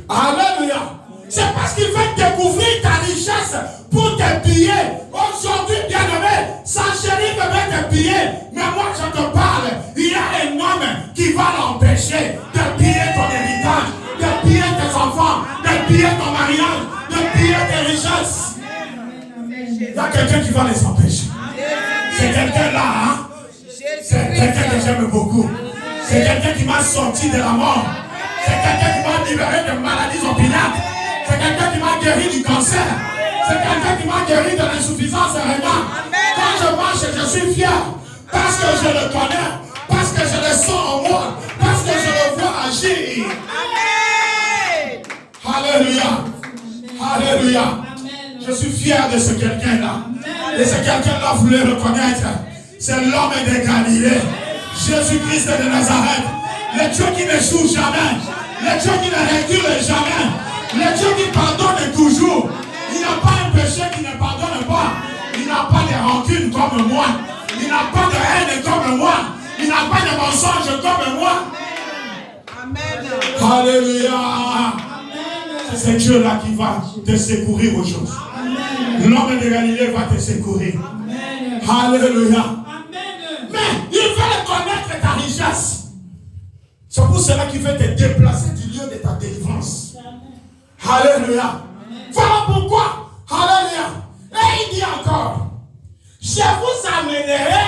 Alléluia. C'est parce qu'il veut découvrir ta richesse pour te piller. Aujourd'hui, bien-aimé, Sanchérib veut te piller. Mais moi, je te parle. Il y a un homme qui va l'empêcher de piller ton héritage, de piller tes enfants, de piller ton mariage, de piller tes richesses. Il y a quelqu'un qui va les empêcher. C'est quelqu'un là, c'est quelqu'un que j'aime beaucoup. C'est quelqu'un qui m'a sorti de la mort. C'est quelqu'un qui m'a libéré de maladies opiniâtres. C'est quelqu'un qui m'a guéri du cancer. C'est quelqu'un qui m'a guéri de l'insuffisance rénale. Quand je marche, je suis fier. Parce que je le connais. Parce que je le sens en moi. Parce que je le vois agir. Amen. Alléluia. Alléluia. Je suis fier de ce quelqu'un-là. Et ce quelqu'un-là, vous voulez reconnaître. C'est l'homme de Galilée. Jésus-Christ de Nazareth. Le Dieu qui n'échoue jamais. Le Dieu qui ne recule jamais. Le Dieu qui pardonne toujours. Il n'a pas un péché qui ne pardonne pas. Il n'a pas de rancune comme moi. Il n'a pas de haine comme moi. Il n'a pas de mensonge comme moi. Amen. Alléluia. C'est ce Dieu-là qui va te secourir aujourd'hui. L'homme de Galilée va te secourir. Amen. Alléluia. Amen. Mais il veut connaître ta richesse. C'est pour cela qu'il veut te déplacer du lieu de ta délivrance. Alléluia. Voilà pourquoi. Alléluia. Et il dit encore, je vous amènerai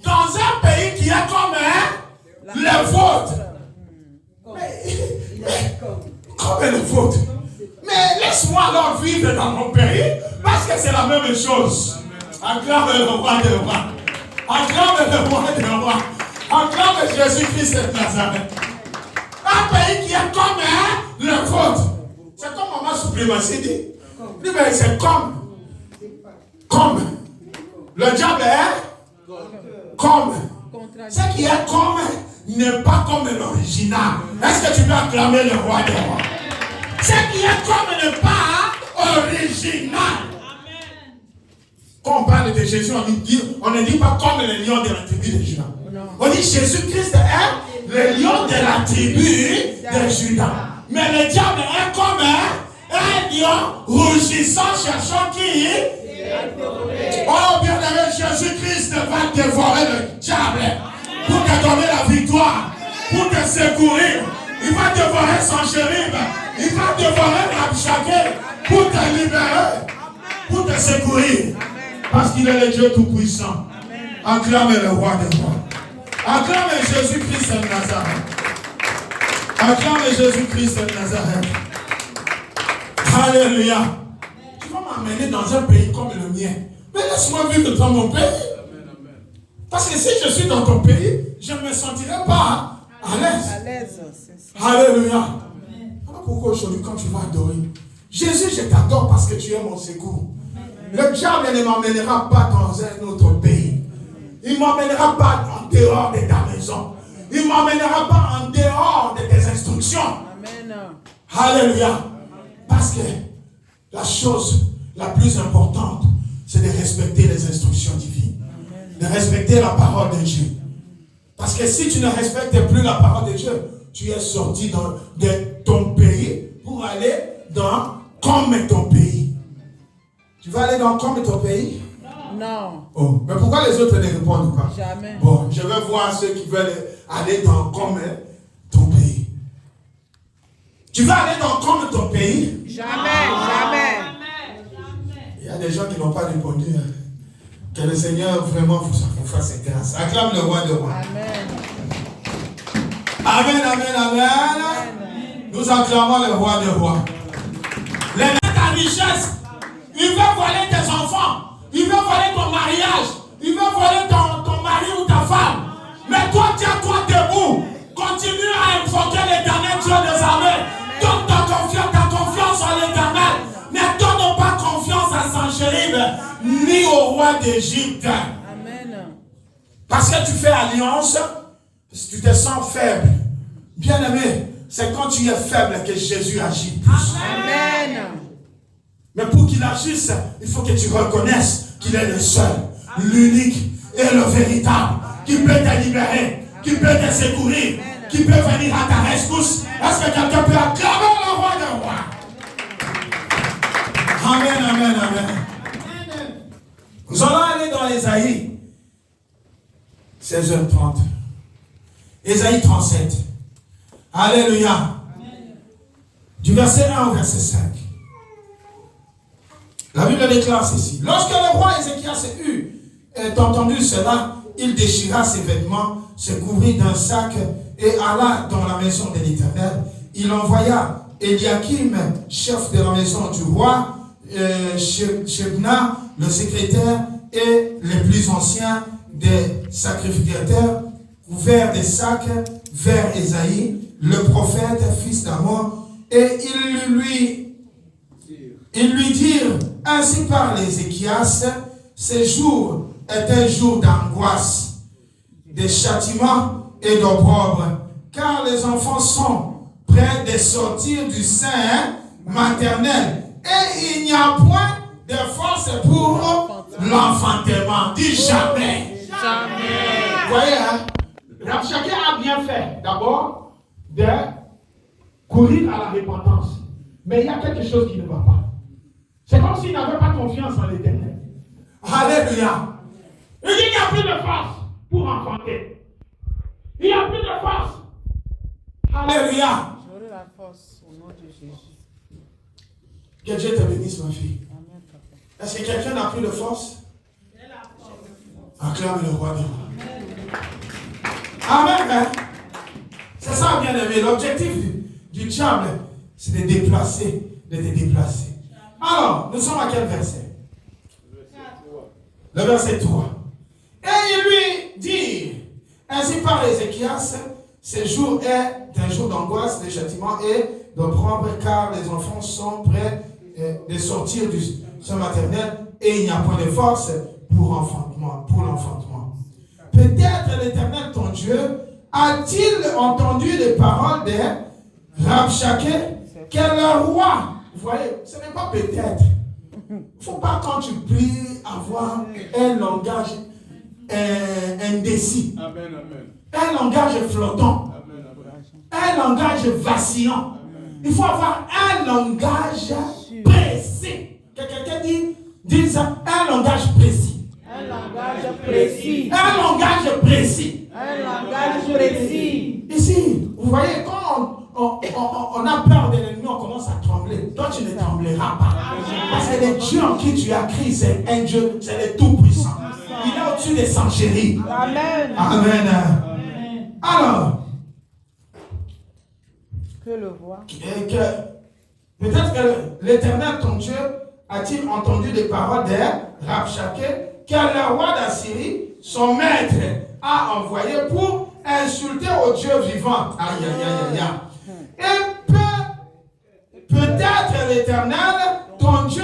dans un pays qui est comme le vôtre. Comme le vôtre. Mais laisse-moi alors vivre dans mon pays, parce que c'est la même chose. Acclame le roi des rois. Acclame le roi des rois. Acclame Jésus-Christ de Nazareth. Un pays qui est comme le vôtre. C'est comme maman suprématie dit. Oui, mais c'est comme. Le diable est comme. Ce qui est comme n'est pas comme l'original. Est-ce que tu peux acclamer le roi des rois? Ce qui est comme n'est pas original. Quand on parle de Jésus, on ne dit pas comme le lion de la tribu de Juda. On dit Jésus-Christ est le lion de la tribu de Juda. Mais le diable est comme un lion rougissant, cherchant qui? Oh bien aimé, Jésus-Christ va dévorer le diable pour te donner la victoire, pour te secourir. Il va dévorer son chérib, il va dévorer Rabshakeh pour te libérer, pour te secourir. Parce qu'il est le Dieu Tout-Puissant. Acclame le roi des rois. Acclame Jésus-Christ de Nazareth. Acclame Jésus-Christ de Nazareth. Alléluia. Tu vas m'amener dans un pays comme le mien. Mais laisse-moi vivre dans mon pays. Parce que si je suis dans ton pays, je ne me sentirai pas à l'aise. Alléluia. Voilà pourquoi aujourd'hui, quand tu vas adorer, Jésus, je t'adore parce que tu es mon secours. Le diable ne m'emmènera pas dans un autre pays. Il ne m'emmènera pas en dehors de ta maison. Il ne m'emmènera pas en dehors de tes instructions. Amen. Alléluia. Parce que la chose la plus importante, c'est de respecter les instructions divines. De respecter la parole de Dieu. Parce que si tu ne respectes plus la parole de Dieu, tu es sorti de ton pays pour aller dans comme ton pays. Tu vas aller dans comme ton pays? Non. Oh, mais pourquoi les autres ne répondent pas? Jamais. Bon, je vais voir ceux qui veulent aller dans comme ton pays. Tu vas aller dans comme ton pays? Jamais, jamais. Il y a des gens qui n'ont pas répondu. Que le Seigneur vraiment vous fasse grâce. Acclame le roi de rois. Amen. Amen, amen, amen. Nous acclamons le roi de rois. Les ta richesse, il veut voler tes enfants. Il veut voler ton mariage. Il veut voler ton mari ou ta femme. Mais toi, tiens-toi debout. Continue à invoquer l'Éternel, Dieu des armées. Donne ta confiance en l'Éternel. Ne donne pas confiance à Sanchérib ni au roi d'Égypte. Amen. Parce que tu fais alliance, tu te sens faible. Bien aimé, c'est quand tu es faible que Jésus agit plus. Amen. Mais pour qu'il agisse, il faut que tu reconnaisses qu'il est le seul, l'unique et le véritable, qui peut te libérer, qui peut te secourir, qui peut venir à ta rescousse. Est-ce que quelqu'un peut acclamer le roi des rois? Amen, amen, amen. Nous allons aller dans Ésaïe 16h30. Ésaïe 37. Alléluia. Du verset 1 au verset 5. La Bible déclare ceci. Lorsque le roi Ézéchias eut entendu cela, il déchira ses vêtements, se couvrit d'un sac et alla dans la maison de l'Éternel. Il envoya Eliakim, chef de la maison du roi, Shebna, le secrétaire, et les plus anciens des sacrificateurs, couverts des sacs, vers Ésaïe, le prophète, fils d'Amon, et ils lui dirent, ainsi parle Ézéchias, ce jour est un jour d'angoisse, de châtiment et d'opprobre, car les enfants sont près de sortir du sein maternel, et il n'y a point de force pour l'enfantement. Dis jamais. Jamais. Vous voyez, hein? Chacun a bien fait, d'abord, de courir à la repentance. Mais il y a quelque chose qui ne va pas. C'est comme s'il n'avait pas confiance en l'Éternel. Alléluia. Il dit qu'il n'y a plus de force pour enfanter. Il n'y a plus de force. Alléluia. J'aurai la force au nom de Jésus. Que Dieu te bénisse, ma fille. Amen, papa. Est-ce que quelqu'un n'a plus de force? Acclame le roi des rois. Amen. Hein? C'est ça, bien aimé. L'objectif du diable, c'est de te déplacer. Alors, nous sommes à quel verset? Le verset 3. Et il lui dit, ainsi parle Ézéchias, ce jour est un jour d'angoisse, de châtiment et d'opprobre, car les enfants sont prêts de sortir du sein maternel et il n'y a point de force pour l'enfantement. Peut-être l'Éternel, ton Dieu, a-t-il entendu les paroles de Rabshakeh, que le roi, vous voyez, ce n'est pas peut-être. Il ne faut pas, quand tu pries, avoir un langage indécis. Amen, amen. Un langage flottant. Amen, amen. Un langage vacillant. Il faut avoir un langage précis. Que quelqu'un dise un langage précis. Un langage précis. Un langage précis. Un langage précis. Ici, vous voyez, quand on a peur de l'ennemi, on commence à trembler. Toi, tu ne trembleras pas. Parce que le Dieu en qui tu as crié, c'est un Dieu, c'est le Tout-Puissant. Il est au-dessus des Sanchérib. Amen. Amen. Alors, Que le roi. peut-être que l'Éternel, ton Dieu, a-t-il entendu les paroles de Rabshakeh, que le roi d'Assyrie, son maître, a envoyé pour insulter au Dieu vivant. Aïe, aïe, aïe, aïe, aïe. Et peut-être l'Éternel, ton Dieu,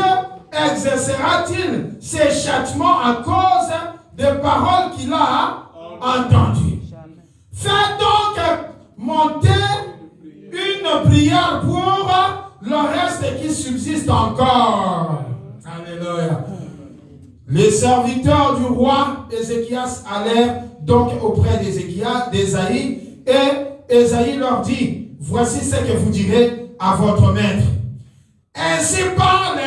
exercera-t-il ses châtiments à cause des paroles qu'il a entendues. Fais donc monter une prière pour le reste qui subsiste encore. Alléluia. Les serviteurs du roi Ézéchias allèrent donc auprès d'Ésaïe, et Ésaïe leur dit, voici ce que vous direz à votre maître. Ainsi parle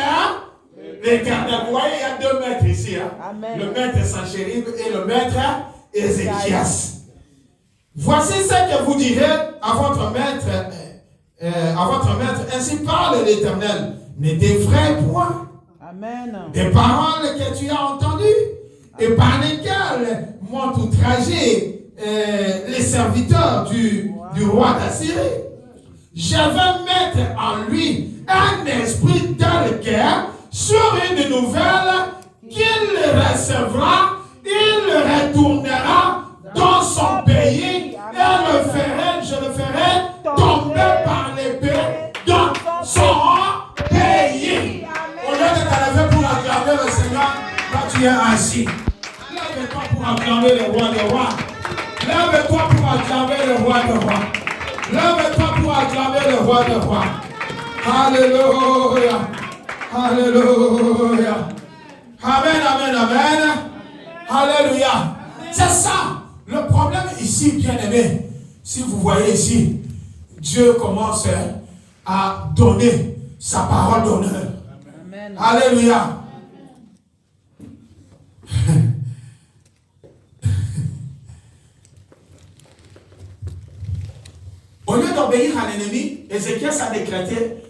l'Éternel. Vous voyez, il y a deux maîtres ici. Amen. Le maître Sanchérib et le maître Ézéchias. Voici ce que vous direz à votre maître, ainsi parle l'Éternel. Ne t'effraie point. Amen. Des paroles que tu as entendues et par lesquelles m'ont outragé les serviteurs du roi d'Assyrie. Je vais mettre en lui un esprit tel que sur une nouvelle qu'il recevra, il retournera dans son pays et je le ferai tomber par l'épée dans son pays. Au lieu de t'enlever pour acclamer le Seigneur, là tu es assis. Lève-toi pour acclamer le roi des rois. Lève-toi pour acclamer le roi des rois. Lève-toi pour acclamer le roi des rois. Alléluia. Alléluia. Amen, amen, amen. Alléluia. C'est ça. Le problème ici, bien-aimé, si vous voyez ici, Dieu commence à donner sa parole d'honneur. Amen. Alléluia. Au lieu d'obéir à l'ennemi, Ézéchias a décrété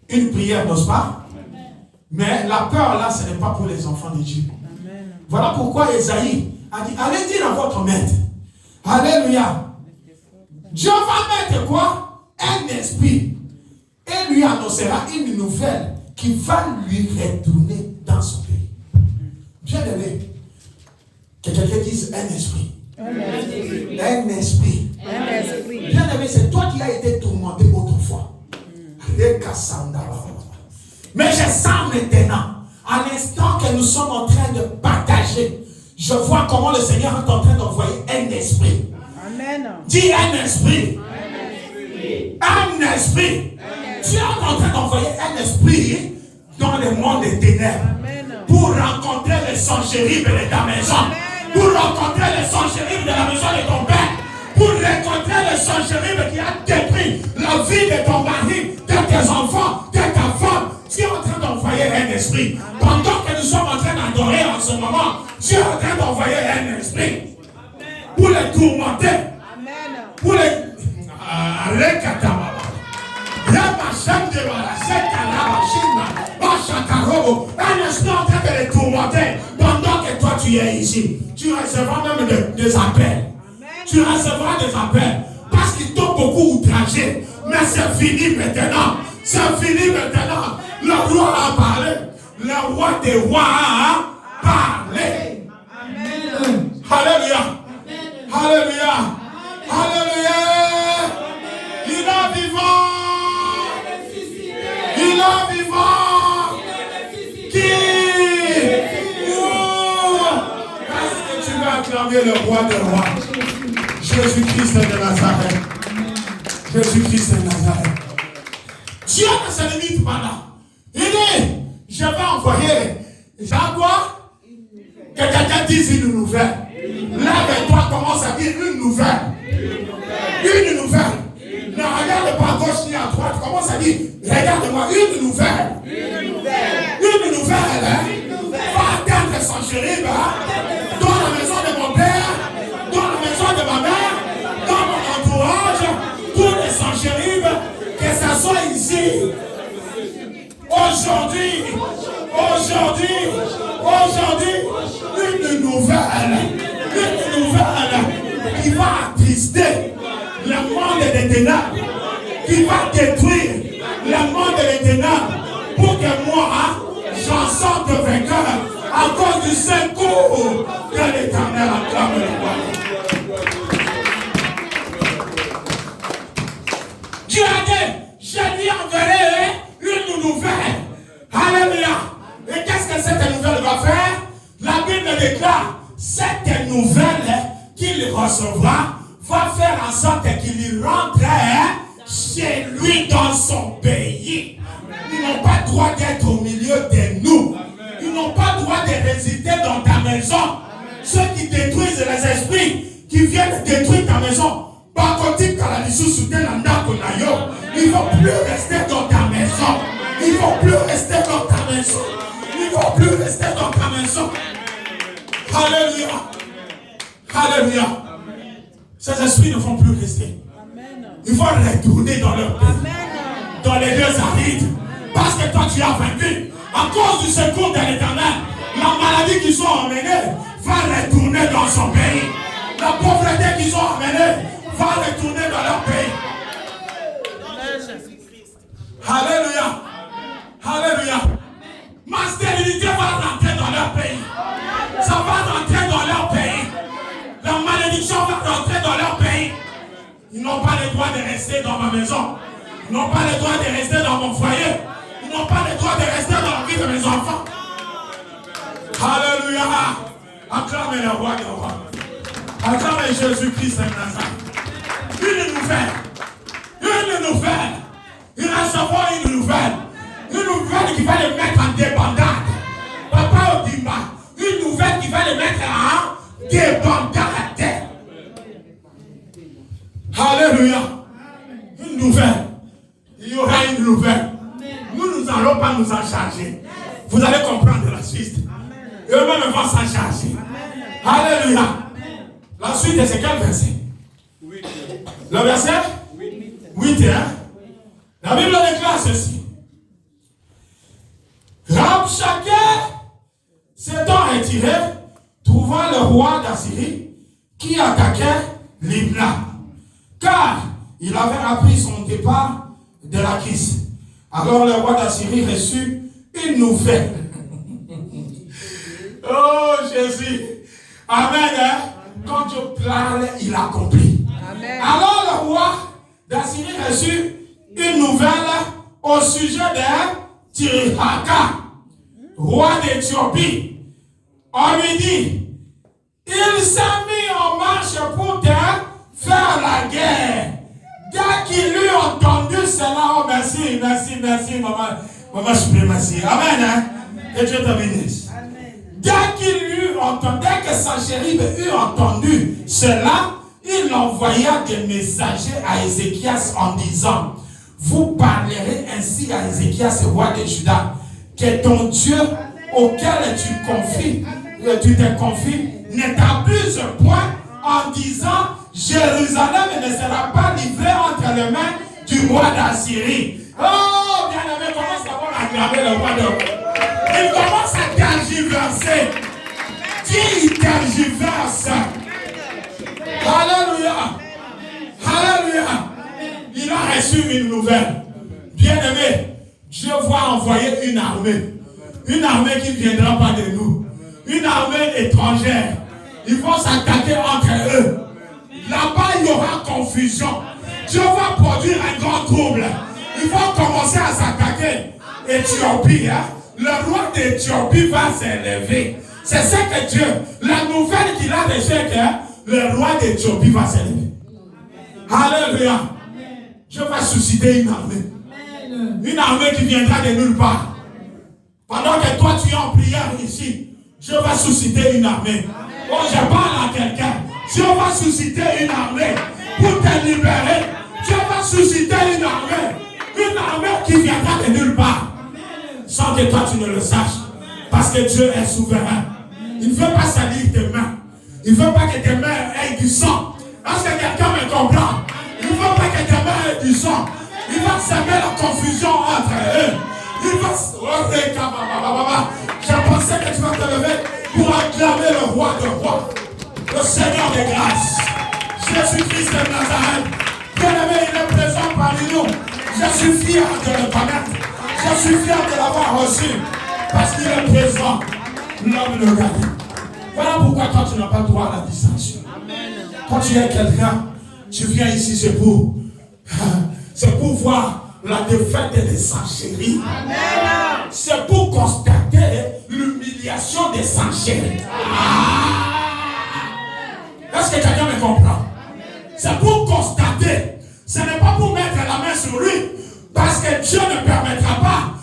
une prière, n'est-ce pas? Amen. Mais la peur là, ce n'est pas pour les enfants de Dieu. Amen. Voilà pourquoi Ésaïe a dit, allez dire à votre maître. Alléluia. Dieu va mettre quoi? Un esprit. Et lui annoncera une nouvelle qui va lui retourner dans son pays. Bien aimé. Que quelqu'un dise un esprit. Un esprit. Bien aimé, c'est toi qui as été tourmenté autrefois. Mais je sens maintenant, à l'instant que nous sommes en train de partager, je vois comment le Seigneur est en train d'envoyer un esprit. Amen. Dis un esprit. Un esprit. Tu es en train d'envoyer un esprit dans le monde des ténèbres. Amen. Pour rencontrer les Sanchérib de ta maison. Amen. Pour rencontrer les Sanchérib de la maison de ton père. Pour rencontrer les Sanchérib qui a détruit la vie de ton mari, de tes enfants, de ta femme. Tu es en train d'envoyer un esprit. Amen. Pendant que nous sommes en train d'adorer en ce moment, tu es en train d'envoyer un esprit. Amen. Pour les tourmenter. Amen. Pour les... Un esprit en train de les tourmenter pendant que toi tu es ici. Tu recevras même des appels. Amen. Tu recevras des appels parce qu'ils t'ont beaucoup outragé. Mais c'est fini maintenant. C'est fini maintenant. Le roi a parlé. Le roi des rois a parlé. Amen. Alléluia. Alléluia. Alléluia. Il est vivant. Il est vivant. Qui? Est-ce que tu vas acclamer le roi des rois? Jésus-Christ de Nazareth. Jésus-Christ de Nazareth. Dieu ne se limite pas là. Il dit, je vais envoyer. J'ai quoi? Que quelqu'un dise une nouvelle. Lève-toi, commence à dire une nouvelle. Une nouvelle. Ne regarde pas à gauche ni à droite. Commence à dire, regarde-moi, une nouvelle. Une nouvelle, hein? Va atteindre Sanchérib, hein? Dans la maison de mon père, dans la maison de ma mère, dans mon entourage, pour les Sanchérib, que ça soit ici. Aujourd'hui, une nouvelle qui va attrister le monde des ténèbres, qui va détruire le monde des ténèbres, pour que moi, j'en sorte vainqueur à cause du secours de l'Éternel. Acclame le roi. Dieu a dit, je lui enverrai une nouvelle. Alléluia. Et qu'est-ce que cette nouvelle va faire? La Bible déclare, cette nouvelle qu'il recevra va faire en sorte qu'il rentre chez lui dans son pays. n'ont pas le droit d'être au milieu de nous. Ils n'ont pas le droit de résider dans ta maison. Ceux qui détruisent les esprits, qui viennent détruire ta maison, il ne vont plus rester dans ta maison. Ils ne vont plus rester dans ta maison. Ils ne vont plus rester dans ta maison. Alléluia. Alléluia. Ces esprits ne vont plus rester. Ils vont retourner dans leur pays. Dans les lieux arides. Parce que toi tu as vaincu. À cause du secours de l'Éternel, la maladie qu'ils ont emmenée va retourner dans son pays. La pauvreté qu'ils ont emmenée va retourner dans leur pays. Alléluia. Alléluia. Ma stérilité va rentrer dans leur pays. Ça va rentrer dans leur pays. La malédiction va rentrer dans leur pays. Ils n'ont pas le droit de rester dans ma maison. Ils n'ont pas le droit de rester dans mon foyer. Ils n'ont pas le droit de rester dans la vie de mes enfants. Alléluia. Acclamez le roi des rois. Acclamez Jésus-Christ de Nazareth. Une nouvelle. Une nouvelle. Ils recevront une nouvelle. Une nouvelle qui va les mettre en débandade. Papa Odimba. Une nouvelle qui va les mettre en débandade. Alléluia. Une nouvelle. Il y aura une nouvelle. Nous n'allons pas nous en charger. Vous allez comprendre la suite. Eux-mêmes vont s'en charger. Alléluia. La suite, c'est quel verset? Le verset 8. La Bible déclare ceci. Rabshakeh s'étant retiré, trouva le roi d'Assyrie qui attaquait Libna, car il avait appris son départ de Lachish. Alors le roi d'Assyrie reçut une nouvelle. Oh Jésus. Amen. Quand tu parles, il accomplit. Amen. Alors le roi d'Assyrie reçut une nouvelle au sujet de Tirhaka, roi d'Éthiopie. On lui dit, il s'est mis en marche pour te faire la guerre. Dès qu'il eut entendu cela, oh merci, maman, je prie, merci. Amen. Que Dieu te bénisse. Dès qu'il eut entendu, dès que Sanchérib eut entendu cela, il envoya des messagers à Ézéchias en disant, vous parlerez ainsi à Ézéchias, roi de Juda, que ton Dieu auquel tu te confies ne t'abuse point en disant, Jérusalem ne sera pas livrée entre les mains du roi d'Assyrie. Oh, bien-aimé, commence d'abord à acclamer le roi de... Il commence à tergiverser. Qui tergiverse? Alléluia. Alléluia. Il a reçu une nouvelle. Bien-aimé, Dieu va envoyer une armée. Une armée qui ne viendra pas de nous. Une armée étrangère. Ils vont s'attaquer entre eux. Là-bas, il y aura confusion. Dieu va produire un grand trouble. Ils vont commencer à s'attaquer. Éthiopie, le roi d'Éthiopie va s'élever. C'est ce que Dieu, la nouvelle qu'il a reçue, que le roi d'Éthiopie va s'élever. Alléluia. Dieu va susciter une armée. Une armée qui viendra de nulle part. Pendant que toi tu es en prière ici, Dieu va susciter une armée. Oh, je parle à quelqu'un. Dieu va susciter une armée pour te libérer. Dieu va susciter une armée qui viendra de nulle part, sans que toi tu ne le saches, parce que Dieu est souverain. Il ne veut pas salir tes mains. Il ne veut pas que tes mains aient du sang. Est-ce que quelqu'un me comprend? Il ne veut pas que tes mains aient du sang. Il va semer la confusion entre eux. Il va... Je pensais que tu vas te lever pour acclamer le roi de rois, le Seigneur des grâces, Jésus-Christ de Nazareth. Bien-aimé, il est présent parmi nous. Je suis fier de le connaître. Je suis fier de l'avoir reçu. Parce qu'il est présent. L'homme le regarde. Voilà pourquoi toi tu n'as pas droit à la distinction. Quand tu es quelqu'un, tu viens ici, c'est pour voir la défaite des sans-chéris. C'est pour constater l'humiliation des sans-chéris. Est-ce que quelqu'un me comprend? C'est pour constater. Ce n'est pas pour mettre la main sur lui. Parce que Dieu ne permettra pas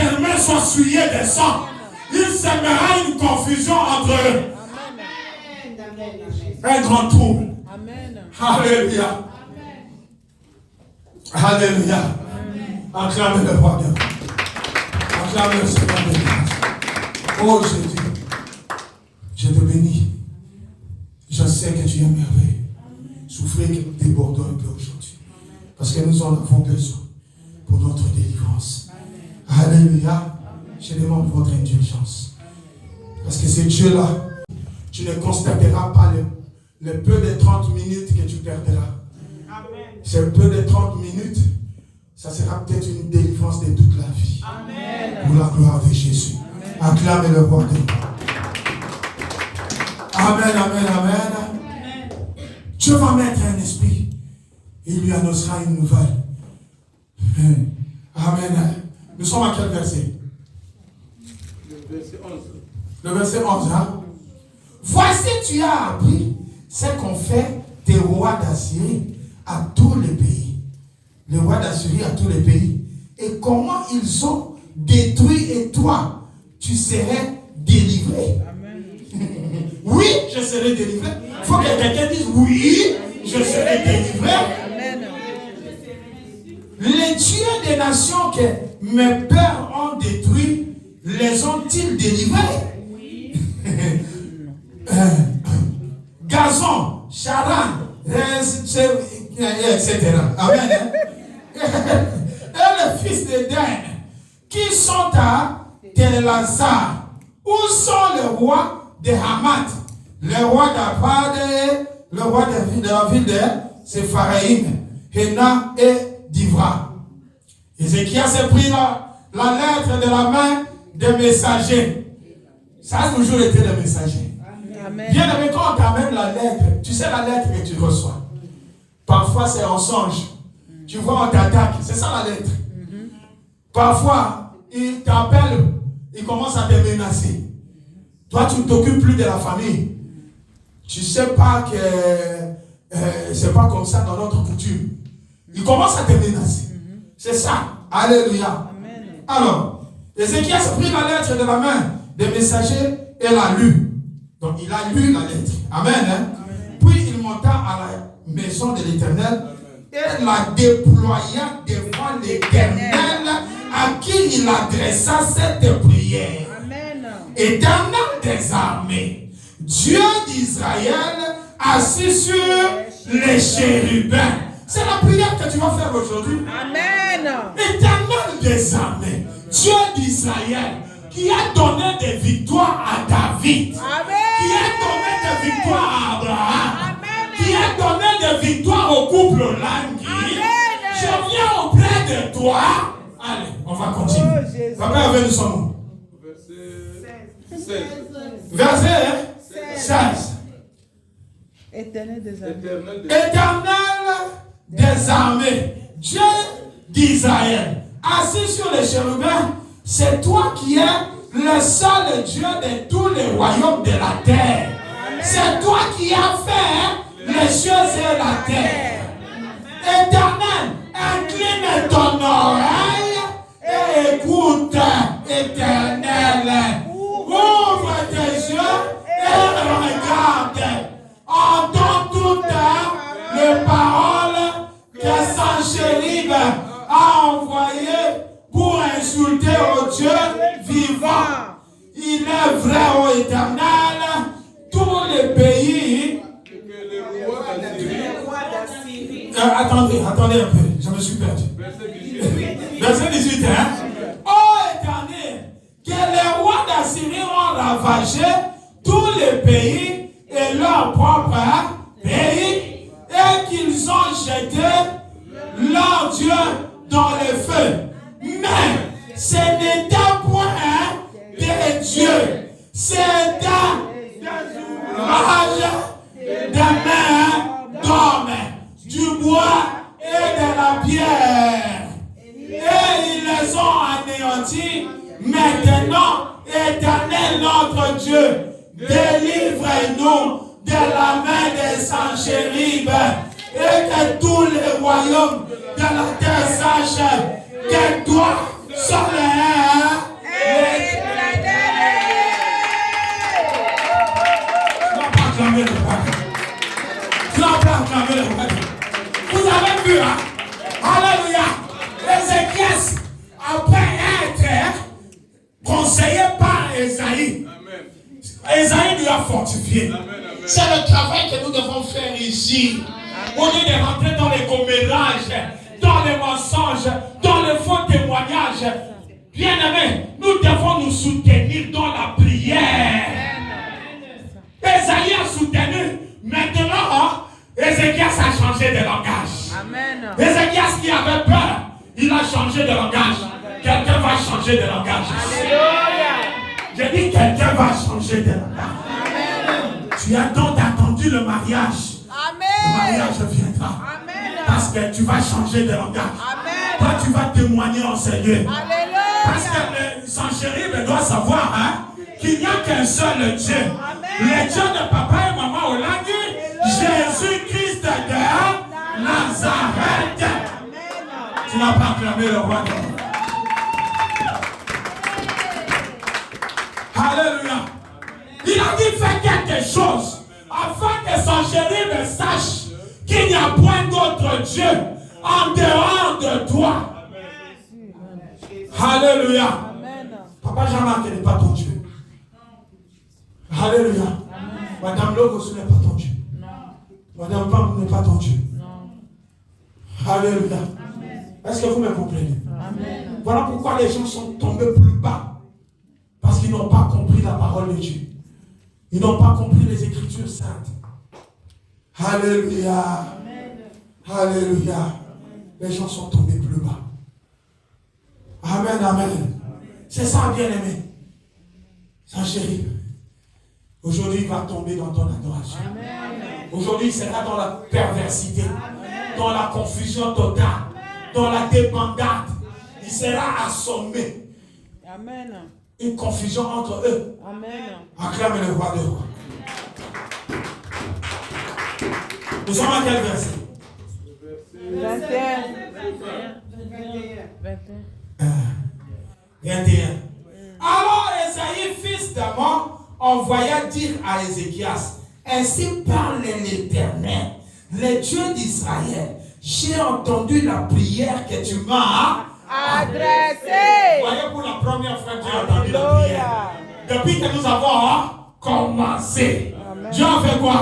tes mains soient souillées de sang. Il sèmera une confusion entre eux. Un grand trouble. Amen. Alléluia. Alléluia. Acclamez le roi de Dieu. Acclamez le Seigneur de grâce. Oh Jésus, je te bénis. Je sais que tu es merveilleux. Souffrez que nous débordons un peu aujourd'hui. Parce que nous en avons besoin pour notre délivrance. Alléluia. Je demande votre indulgence. Parce que ce Dieu-là, tu ne constateras pas le peu de 30 minutes que tu perdras. Ce peu de 30 minutes, ça sera peut-être une délivrance de toute la vie. Amen. Pour la gloire de Jésus. Acclamez le roi de Dieu. Amen, amen, amen. Dieu va mettre un esprit. Il lui annoncera une nouvelle. Amen. Nous sommes à quel verset? Le verset 11. Le verset 11, hein? Voici, tu as appris ce qu'ont fait tes rois d'Assyrie à tous les pays. Les rois d'Assyrie à tous les pays. Et comment ils ont détruit, et toi, tu serais délivré. Amen. Oui, je serai délivré. Il faut que quelqu'un dise oui, je serai délivré. Amen. Les dieux des nations que mes pères ont détruits, les ont-ils délivrés? Oui. Gazon, Charan, etc. Amen. Et les fils de Dan, qui sont à Tel-Lazar, où sont les rois de Hamath, le roi d'Arpad, le roi de la ville de Séphaраïm, Héna et Divra. Ézéchias s'est pris la lettre de la main des messagers. Ça a toujours été des messagers. Amen. Bien aimé, quand on t'amène la lettre, tu sais la lettre que tu reçois. Parfois c'est un songe. Tu vois, on t'attaque. C'est ça la lettre. Parfois, il t'appelle, il commence à te menacer. Toi, tu ne t'occupes plus de la famille. Tu ne sais pas que c'est pas comme ça dans notre coutume. Il commence à te menacer. C'est ça. Alléluia. Amen. Alors, Ézéchias a pris la lettre de la main des messagers et l'a lu. Donc, il a lu la lettre. Amen. Hein? Amen. Puis, il monta à la maison de l'Éternel et la déploya devant l'Éternel à qui il adressa cette prière. Amen. Éternel des armées, Dieu d'Israël, assis sur les chérubins. C'est la prière que tu vas faire aujourd'hui. Amen. Éternel des armées, Dieu d'Israël, qui a donné des victoires à David. Amen. Qui a donné des victoires à Abraham. Amen. Qui a donné des victoires au couple Langui. Je viens auprès de toi. Allez, on va continuer. Oh, papa, avec nous sommes. Verset 16. Verset 16. Éternel des armées. Éternel des armées, Dieu d'Israël, assis sur les chérubins, c'est toi qui es le seul Dieu de tous les royaumes de la terre. C'est toi qui as fait les choses et la terre. Éternel, incline ton oreille et écoute, Éternel. Ouvre tes yeux et regarde. Entends toutes les paroles que Sanchérib a envoyées pour insulter au Dieu vivant. Il est vrai, ô Éternel, tous les pays. Attendez un peu, je me suis perdu. Verset 18, hein? Ô Éternel, que les rois d'Assyrie ont ravagé tous les pays et leur propre pays, et qu'ils ont jeté leur Dieu dans le feu. Mais ce n'était point des dieux, c'était des ouvrages des mains d'hommes, du bois et de la pierre. Et ils les ont anéantis. Maintenant, Éternel notre Dieu, délivre-nous de la main des Sanchérib, et que tous les royaumes de la terre sachent que toi, seul acclamer le roi. Tu n'as pas acclamé le roi. Vous avez vu, hein? Alléluia. Ézéchias, après être conseillé par Esaïe, Esaïe lui a fortifié. C'est le travail que nous devons faire ici. Au lieu de rentrer dans les commérages, dans les mensonges, dans les faux témoignages. Bien aimé, nous devons nous soutenir dans la prière. Esaïe a soutenu. Maintenant, Ézéchias a changé de langage. Amen. Ézéchias qui avait peur, il a changé de langage. Quelqu'un va changer de langage. Alléluia. Je dis quelqu'un va changer de langage. Amen. Tu as donc attendu le mariage. Amen. Le mariage viendra. Amen. Parce que tu vas changer de langage. Amen. Toi, tu vas témoigner en Seigneur. Alléluia. Parce que le Saint-Chéri doit savoir qu'il n'y a qu'un seul Dieu. Le Dieu de papa et maman au lac, Jésus-Christ de Nazareth. Tu n'as pas acclamé le roi de roi. Alléluia. Il a dit fais quelque chose afin que Saint-Chéri sache qu'il n'y a point d'autre Dieu en dehors de toi. Alléluia. Amen. Papa Jean-Marc n'est pas ton Dieu. Alléluia. Madame Logo, ce n'est pas ton Dieu. Madame Pam n'est pas ton Dieu. Alléluia. Est-ce que vous me comprenez? Amen. Voilà pourquoi les gens sont tombés plus bas. Parce qu'ils n'ont pas compris la parole de Dieu. Ils n'ont pas compris les Écritures saintes. Alléluia. Alléluia. Les gens sont tombés plus bas. Amen, amen. C'est ça, bien aimé. Ça, chéri. Aujourd'hui, il va tomber dans ton adoration. Aujourd'hui, il sera dans la perversité, dans la confusion totale, dans la débandade. Il sera assommé. Amen. Une confusion entre eux. Amen. Acclame le roi des rois. Nous sommes à quel verset? 21. 21. Alors Esaïe, fils d'Amon, envoya dire à Ézéchias, ainsi parle l'Éternel, le Dieu d'Israël. J'ai entendu la prière que tu m'as adressée. Vous voyez, pour la première fois, tu as entendu la prière. Depuis que nous avons commencé, Amen. Dieu a fait quoi?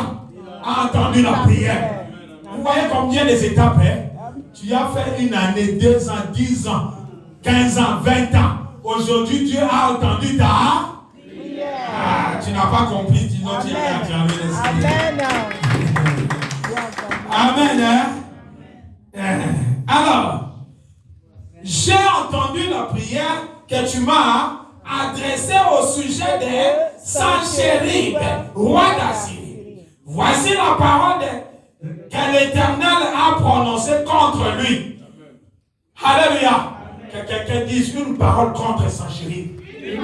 A entendu la prière. Vous voyez combien les étapes, hein? Tu as fait une année, 2 ans, 10 ans, 15 ans, 20 ans. Aujourd'hui, Dieu a entendu ta prière. Ah, tu n'as pas compris, sinon tu as acclamé le Seigneur. Amen. Amen. Hein? Alors, j'ai entendu la prière que tu m'as adressée au sujet de Sanchérib, roi d'Assyrie. Voici la parole que l'Éternel a prononcée contre lui. Alléluia. Que quelqu'un dise une parole contre Sanchérib. Une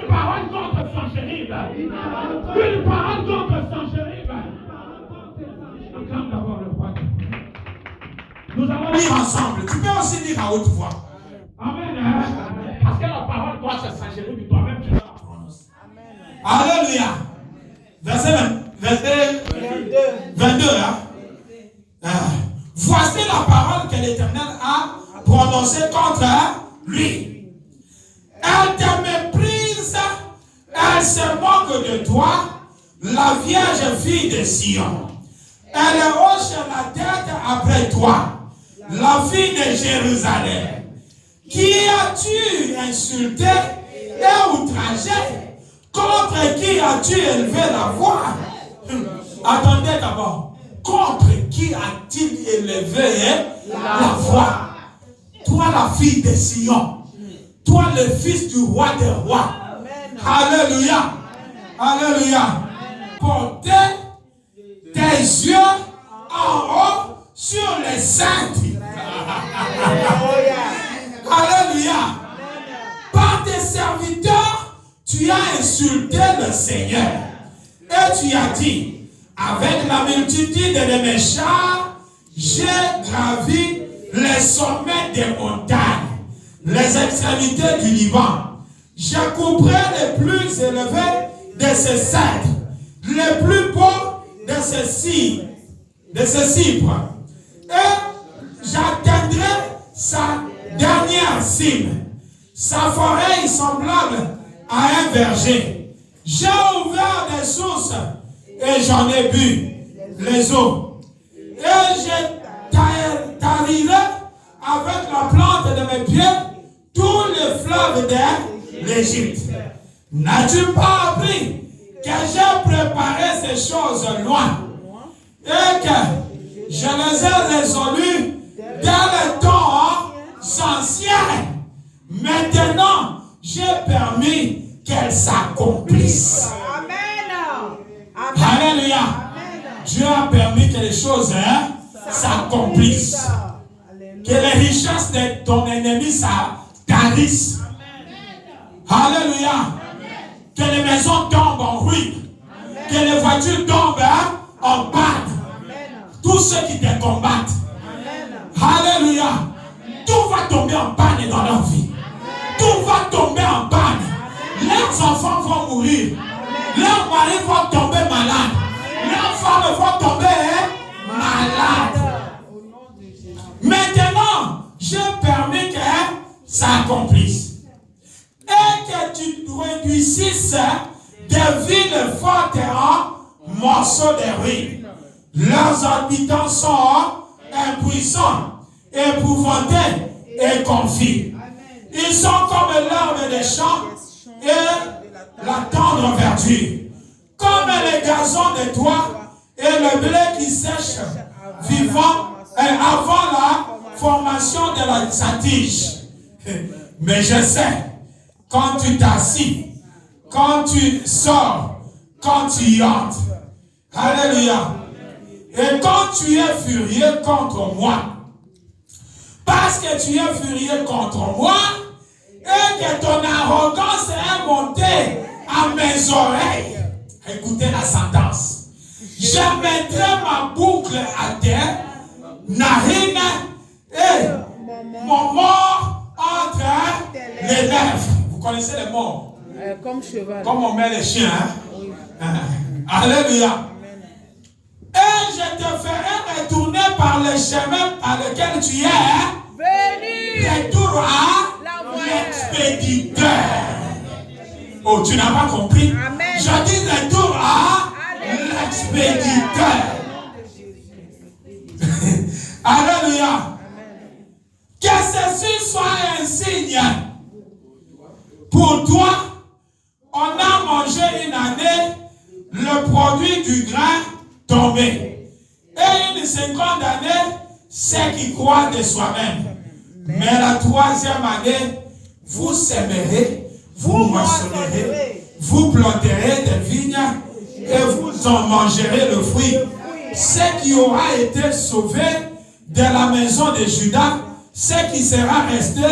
parole contre Sanchérib. Une parole contre Sanchérib. Acclame d'abord le roi. Nous allons lire ensemble. Tu peux aussi lire à haute voix. Amen. Parce que la parole doit se Sanchérib, toi-même tu dois la prononcer. Alléluia. Verset 22. Voici la parole que l'Éternel a prononcée contre lui. Elle te méprise, elle se moque de toi, la vierge fille de Sion. Elle hoche la tête après toi, la fille de Jérusalem. Qui as-tu insulté et outragé? Contre qui as-tu élevé la voix? Attendez d'abord. Contre qui a-t-il élevé la voix? Toi, la fille de Sion. Toi, le fils du roi des rois. Alléluia. Alléluia. Portez tes yeux en haut sur les saintes. Alléluia. Par tes serviteurs, tu as insulté le Seigneur. Et tu as dit, avec la multitude de mes chars, j'ai gravi les sommets des montagnes, les extrémités du Liban. Je couperai les plus élevés de ces cèdres, le plus beau de ces cibres. Et j'atteindrai sa dernière cible. Sa forêt est semblable à un verger. J'ai ouvert des sources et j'en ai bu les eaux. Et je tarirai avec la plante de mes pieds tous les fleuves de l'Égypte. N'as-tu pas appris que j'ai préparé ces choses loin et que je les ai résolues dans les temps anciens? Maintenant, j'ai permis qu'elles s'accomplissent. Amen. Alléluia. Dieu a permis que les choses s'accomplissent. Que les richesses de ton ennemi tarissent. Alléluia. Que les maisons tombent en ruine. Que les voitures tombent en panne. Tous ceux qui te combattent. Alléluia. Tout va tomber en panne dans leur vie. Tout va tomber en panne. Leurs enfants vont mourir. Leurs maris vont tomber malades. Leurs femmes vont tomber malades. Maintenant, j'ai permis que ça accomplisse. Et que tu réduisisses des villes fortes en morceaux de ruines. Leurs habitants sont impuissants, épouvantés et confus. Ils sont comme l'herbe des champs et la tendre verdure. Comme les gazons des toits et le blé qui sèche vivant avant la formation de sa tige. Mais je sais, quand tu t'assis, quand tu sors, quand tu entres, alléluia, et quand tu es furieux contre moi, parce que tu es furieux contre moi, et que ton arrogance est montée à mes oreilles, écoutez la sentence, je mettrai ma boucle à terre, narine et mon mort entre les lèvres. Vous connaissez les morts? Comme cheval. Comme on met les chiens. Alléluia. Et je te ferai retourner par le chemin par lequel tu es venu. Retour à l'expéditeur. Oh, tu n'as pas compris? Amen. Je dis retour à l'expéditeur. Alléluia. Que ceci soit un signe pour toi. On a mangé une année le produit du grain tombé. Et une seconde année, c'est qui croit de soi-même. Mais la troisième année, vous sèmerez, vous moissonnerez, vous planterez des vignes et vous en mangerez le fruit. Ce qui aura été sauvé de la maison de Judas, ce qui sera resté,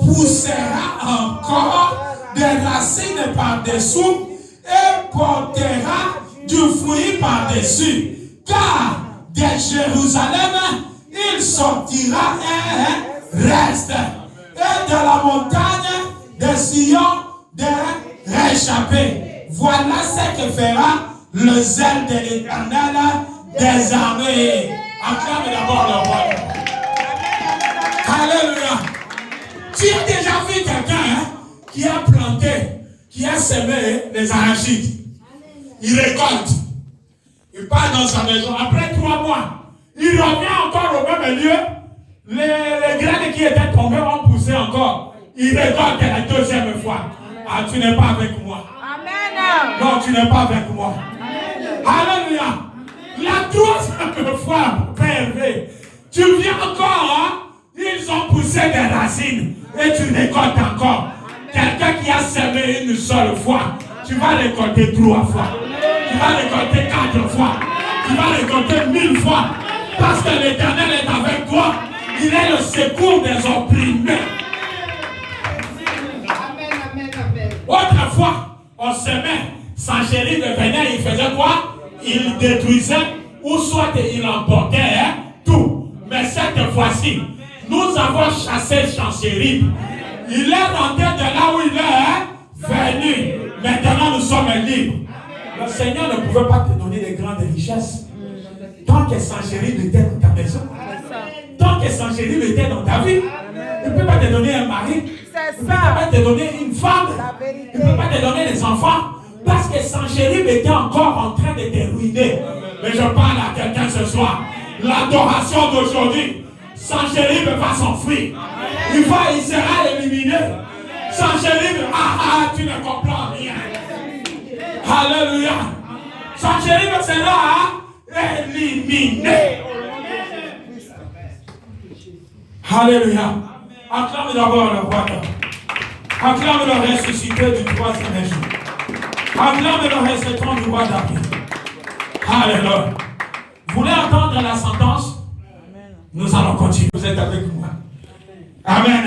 poussera encore des racines par-dessous et portera du fruit par-dessus. Car de Jérusalem, il sortira un reste. Et de la montagne de Sion, de réchapper. Voilà ce que fera le zèle de l'Éternel des armées. Acclame d'abord le roi. Alléluia. Tu as déjà vu quelqu'un qui a planté, qui a semé des arachides. Il récolte. Il part dans sa maison. Après 3 mois, il revient encore au même lieu. Les graines qui étaient tombées ont poussé encore. Il récolte la deuxième fois. Ah, tu n'es pas avec moi. Amen. Non, tu n'es pas avec moi. Amen. Alléluia. La troisième fois, Père, tu viens encore, hein? Ils ont poussé des racines et tu récoltes encore. Quelqu'un qui a semé une seule fois, tu vas récolter 3 fois. Tu vas récolter 4 fois. Tu vas récolter 1000 fois. Parce que l'Éternel est avec toi. Il est le secours des opprimés. Autrefois, on semait, Sanchérib venait, il faisait quoi? Il détruisait ou soit il emportait tout. Mais cette fois-ci, nous avons chassé Sanchérib. Il est rentré de là où il est venu. Maintenant, nous sommes libres. Le Seigneur ne pouvait pas te donner des grandes richesses tant que Sanchérib était dans ta maison. Tant que Sanchérib était dans ta vie. Il ne peut pas te donner un mari. Il ne peut pas te donner une femme. Il ne peut pas te donner des enfants. Parce que Sanchérib était encore en train de te ruiner. Mais je parle à quelqu'un ce soir. L'adoration d'aujourd'hui, Sanchérib va s'enfuir. Il sera éliminé. Sanchérib, tu ne comprends rien. Alléluia. Sanchérib sera éliminé. Alléluia. Acclame d'abord le roi. Acclame le ressuscité du troisième jour. Acclame le ressuscitant du roi David. Alléluia. Vous voulez entendre la sentence? Nous allons continuer. Vous êtes avec moi. Amen.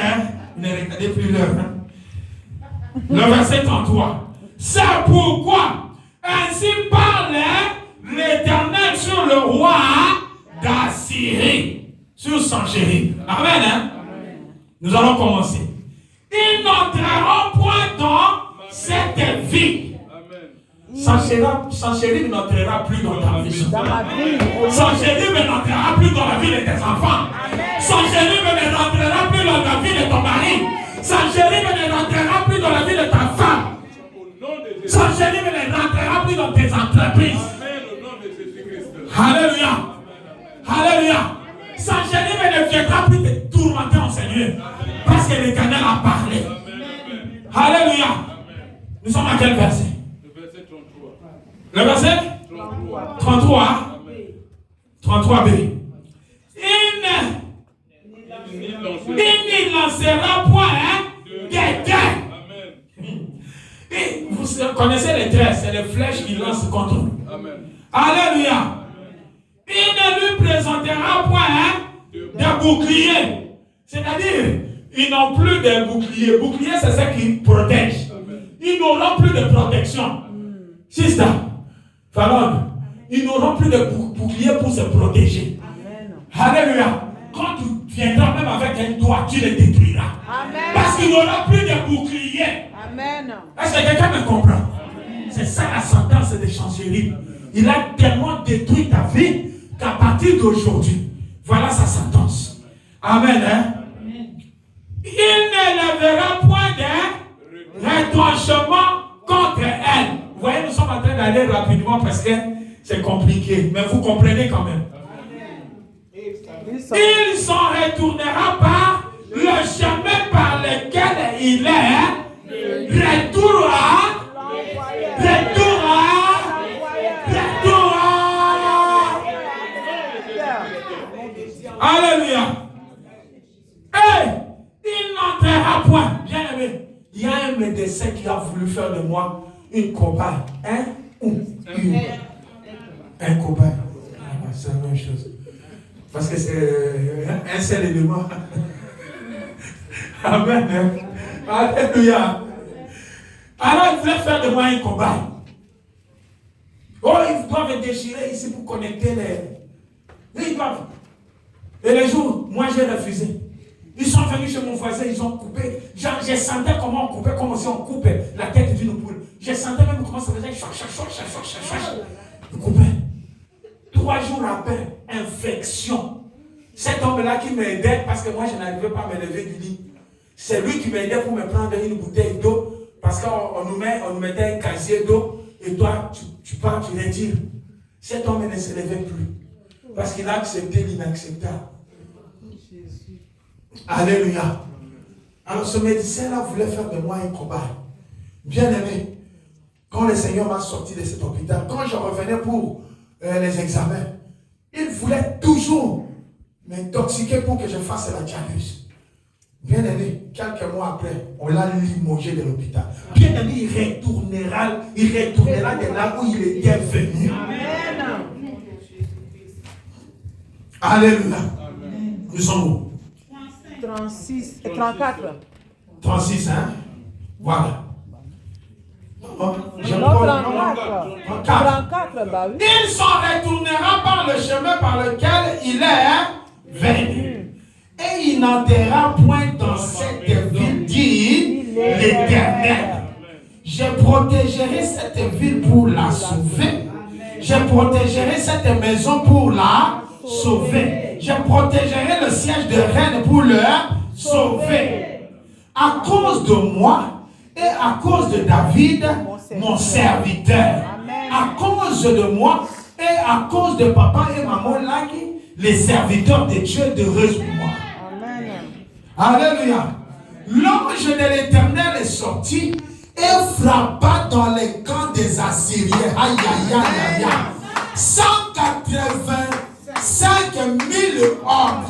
Ne regardez plus l'heure. Le verset 33. C'est pourquoi ainsi parlait l'Éternel sur le roi d'Assyrie, sur Sanchérib. Amen. Nous allons commencer. Ils n'entreront point dans cette vie. Sanchérib n'entrera plus dans ta vie. Sanchérib n'entrera plus dans la vie de tes enfants. Sanchérib ne rentrera plus dans la vie de ton mari. Sanchérib ne rentrera plus dans la vie de ta femme. Sanchérib ne rentrera plus dans tes entreprises. Alléluia. Alléluia. Sanchérib ne viendra plus te tourmenter en Seigneur. Parce que l'Éternel a parlé. Alléluia. Nous sommes à quel verset? Le verset 33. 33b. Il n'y lancera point de guerre. Et vous connaissez les tresses, c'est les flèches qui lancent contre nous. Alléluia. Il ne lui présentera point de bouclier. C'est-à-dire, ils n'ont plus de bouclier. Bouclier, c'est ce qui protège. Ils n'auront plus de protection. C'est ça. Fallon, ils n'auront plus de bouclier pour se protéger. Alléluia. Quand tu viendras même avec un doigt, tu le détruiras. Amen. Parce qu'il n'aura plus de bouclier. Amen. Est-ce que quelqu'un me comprend? C'est ça la sentence de Sanchérib. Il a tellement détruit ta vie qu'à partir d'aujourd'hui, voilà sa sentence. Amen. Il ne lèvera point de retranchement contre elle. Vous voyez, nous sommes en train d'aller rapidement parce que c'est compliqué. Mais vous comprenez quand même. Il s'en retournera par le chemin par lequel il est. Retournera. Alléluia. Et il n'entrera point. Bien aimé, il y a un médecin qui a voulu faire de moi une cobaye. Un cobaye. C'est la même chose. Parce que c'est un seul élément. Amen. Alléluia. Alors il voulait faire de moi un cobaye. Oh, ils doivent déchirer ici pour connecter les... Ils doivent. Et les jours, moi j'ai refusé. Ils sont venus chez mon voisin, ils ont coupé. J'ai senti comment on coupait, comme si on coupait la tête d'une poule. J'ai senti même comment ça faisait Ils coupaient. 3 jours après, infection. Cet homme-là qui m'aidait, parce que moi je n'arrivais pas à me lever du lit. C'est lui qui m'aidait pour me prendre une bouteille d'eau. Parce qu'on nous mettait un casier d'eau. Et toi, tu pars, tu retires. Cet homme ne se levait plus. Parce qu'il a accepté l'inacceptable. Alléluia. Alors ce médecin-là voulait faire de moi un cobaye. Bien aimé, quand le Seigneur m'a sorti de cet hôpital, quand je revenais pour les examens, il voulait toujours m'intoxiquer pour que je fasse la dialyse. Bien aimé, quelques mois après, on l'a limogé de l'hôpital. Bien aimé, il retournera de là où il était venu. Amen. Alléluia. Nous sommes où? 34. 36, hein? Voilà. Non, 34, bah oui. Il s'en retournera par le chemin par lequel il est venu. Et il n'enterra point dans cette ville, dit l'Éternel. Je protégerai cette ville pour la sauver. Je protégerai cette maison pour la sauver. Je protégerai le siège de reine pour le sauver. À cause de moi et à cause de David, mon serviteur. À cause de moi et à cause de papa et maman Lagi, les serviteurs de Dieu de moi. Alléluia. L'ange de l'Éternel est sorti et frappa dans les camps des Assyriens. Aïe, aïe, aïe, aïe. 185 000 hommes.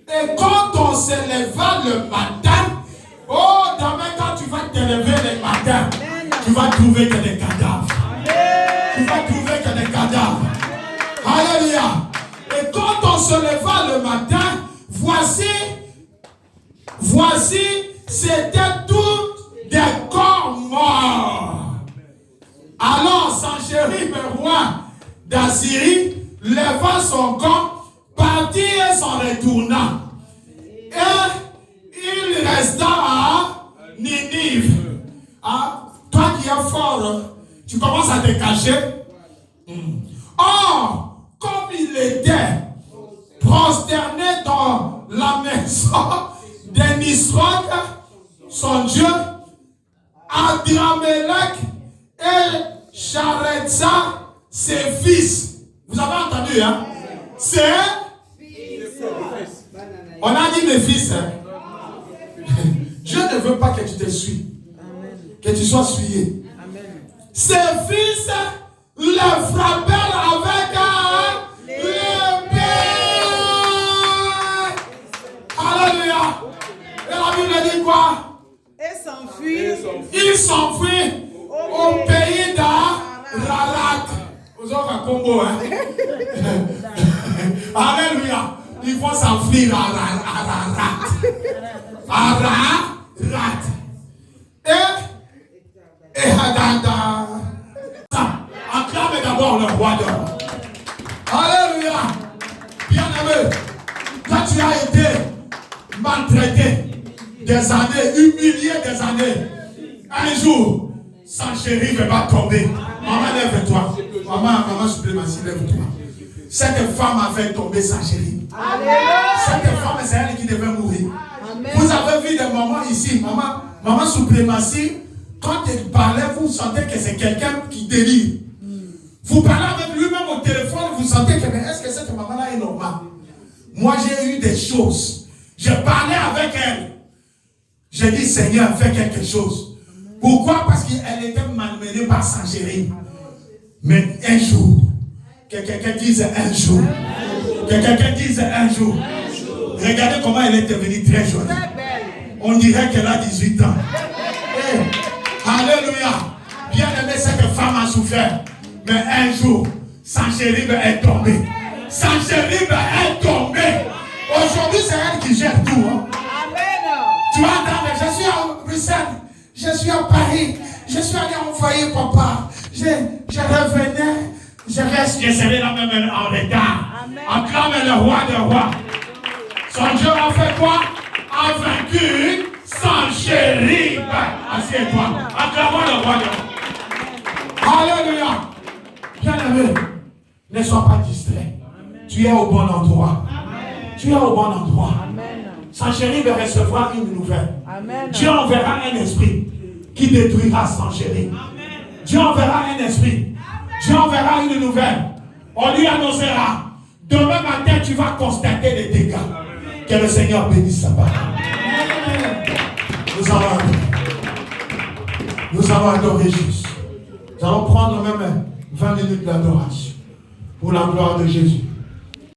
Et quand on se leva le matin, oh, demain quand tu vas te lever le matin, tu vas trouver que des cadavres. Tu vas trouver que des cadavres. Alléluia. Et quand on se leva le matin, voici, c'était tous des corps morts. Alors Sanchérib, roi d'Assyrie, leva son camp, partit et s'en retourna. Et il resta à Ninive. Ah, toi qui es fort, tu commences à te cacher. Or, comme il était prosterné dans la maison de Nisroch, son Dieu, Adramélec et Charetza, ses fils. Vous avez entendu, hein? C'est... On a dit mes fils, hein? Dieu ne veut pas que tu te suies. Que tu sois souillé. Ses fils le frappèrent avec l'épée. Alléluia. Et la Bible dit quoi? Il s'enfuit au pays d'Ararat. Vous avez un combo, hein? Alléluia. Il faut s'enfuir à Ararat. Ararat. Et Hadada. Acclame d'abord le roi d'or. Alléluia. Bien-aimé, quand tu as été maltraité des années, humilié des années, un jour, Sanchérib va tomber. Maman, lève-toi. Maman suprématie, lève-toi. Cette femme avait tombé Sanchérib. Cette femme, c'est elle qui devait mourir. Amen. Vous avez vu des moments ici, maman suprématie, quand elle parlait, vous sentez que c'est quelqu'un qui délire. Vous parlez avec lui-même au téléphone, vous sentez que, mais est-ce que cette maman-là est normale? Moi, j'ai eu des choses. Je parlais avec elle. J'ai dit, Seigneur, fais quelque chose. Pourquoi? Parce qu'elle était malmenée par Sanchérib. Mais un jour, que quelqu'un dise un jour. Que quelqu'un dise un jour. Regardez comment elle est devenue très jolie. On dirait qu'elle a 18 ans. Hey, alléluia. Bien aimé, cette femme a souffert. Mais un jour, Sanchérib est tombé. Sanchérib est tombé. Aujourd'hui, c'est elle qui gère tout. Hein. Tu vas entendre, je suis à Bruxelles, je suis à Paris, je suis allé envoyer papa. Je revenais, je serai là même en retard. Acclame le roi des rois. Son Dieu a fait quoi? A vaincu Sanchérib. Assieds-toi. Acclame le roi des rois. Alléluia. Bien-aimé, ne sois pas distrait. Tu es au bon endroit. Tu es au bon endroit. Sanchérib recevra une nouvelle. Dieu enverra un esprit qui détruira Sanchérib. Dieu enverra un esprit. Dieu enverra une nouvelle. On lui annoncera. Demain matin, tu vas constater les dégâts. Que le Seigneur bénisse sa parole. Nous allons adorer Jésus. Nous allons prendre même 20 minutes d'adoration pour la gloire de Jésus.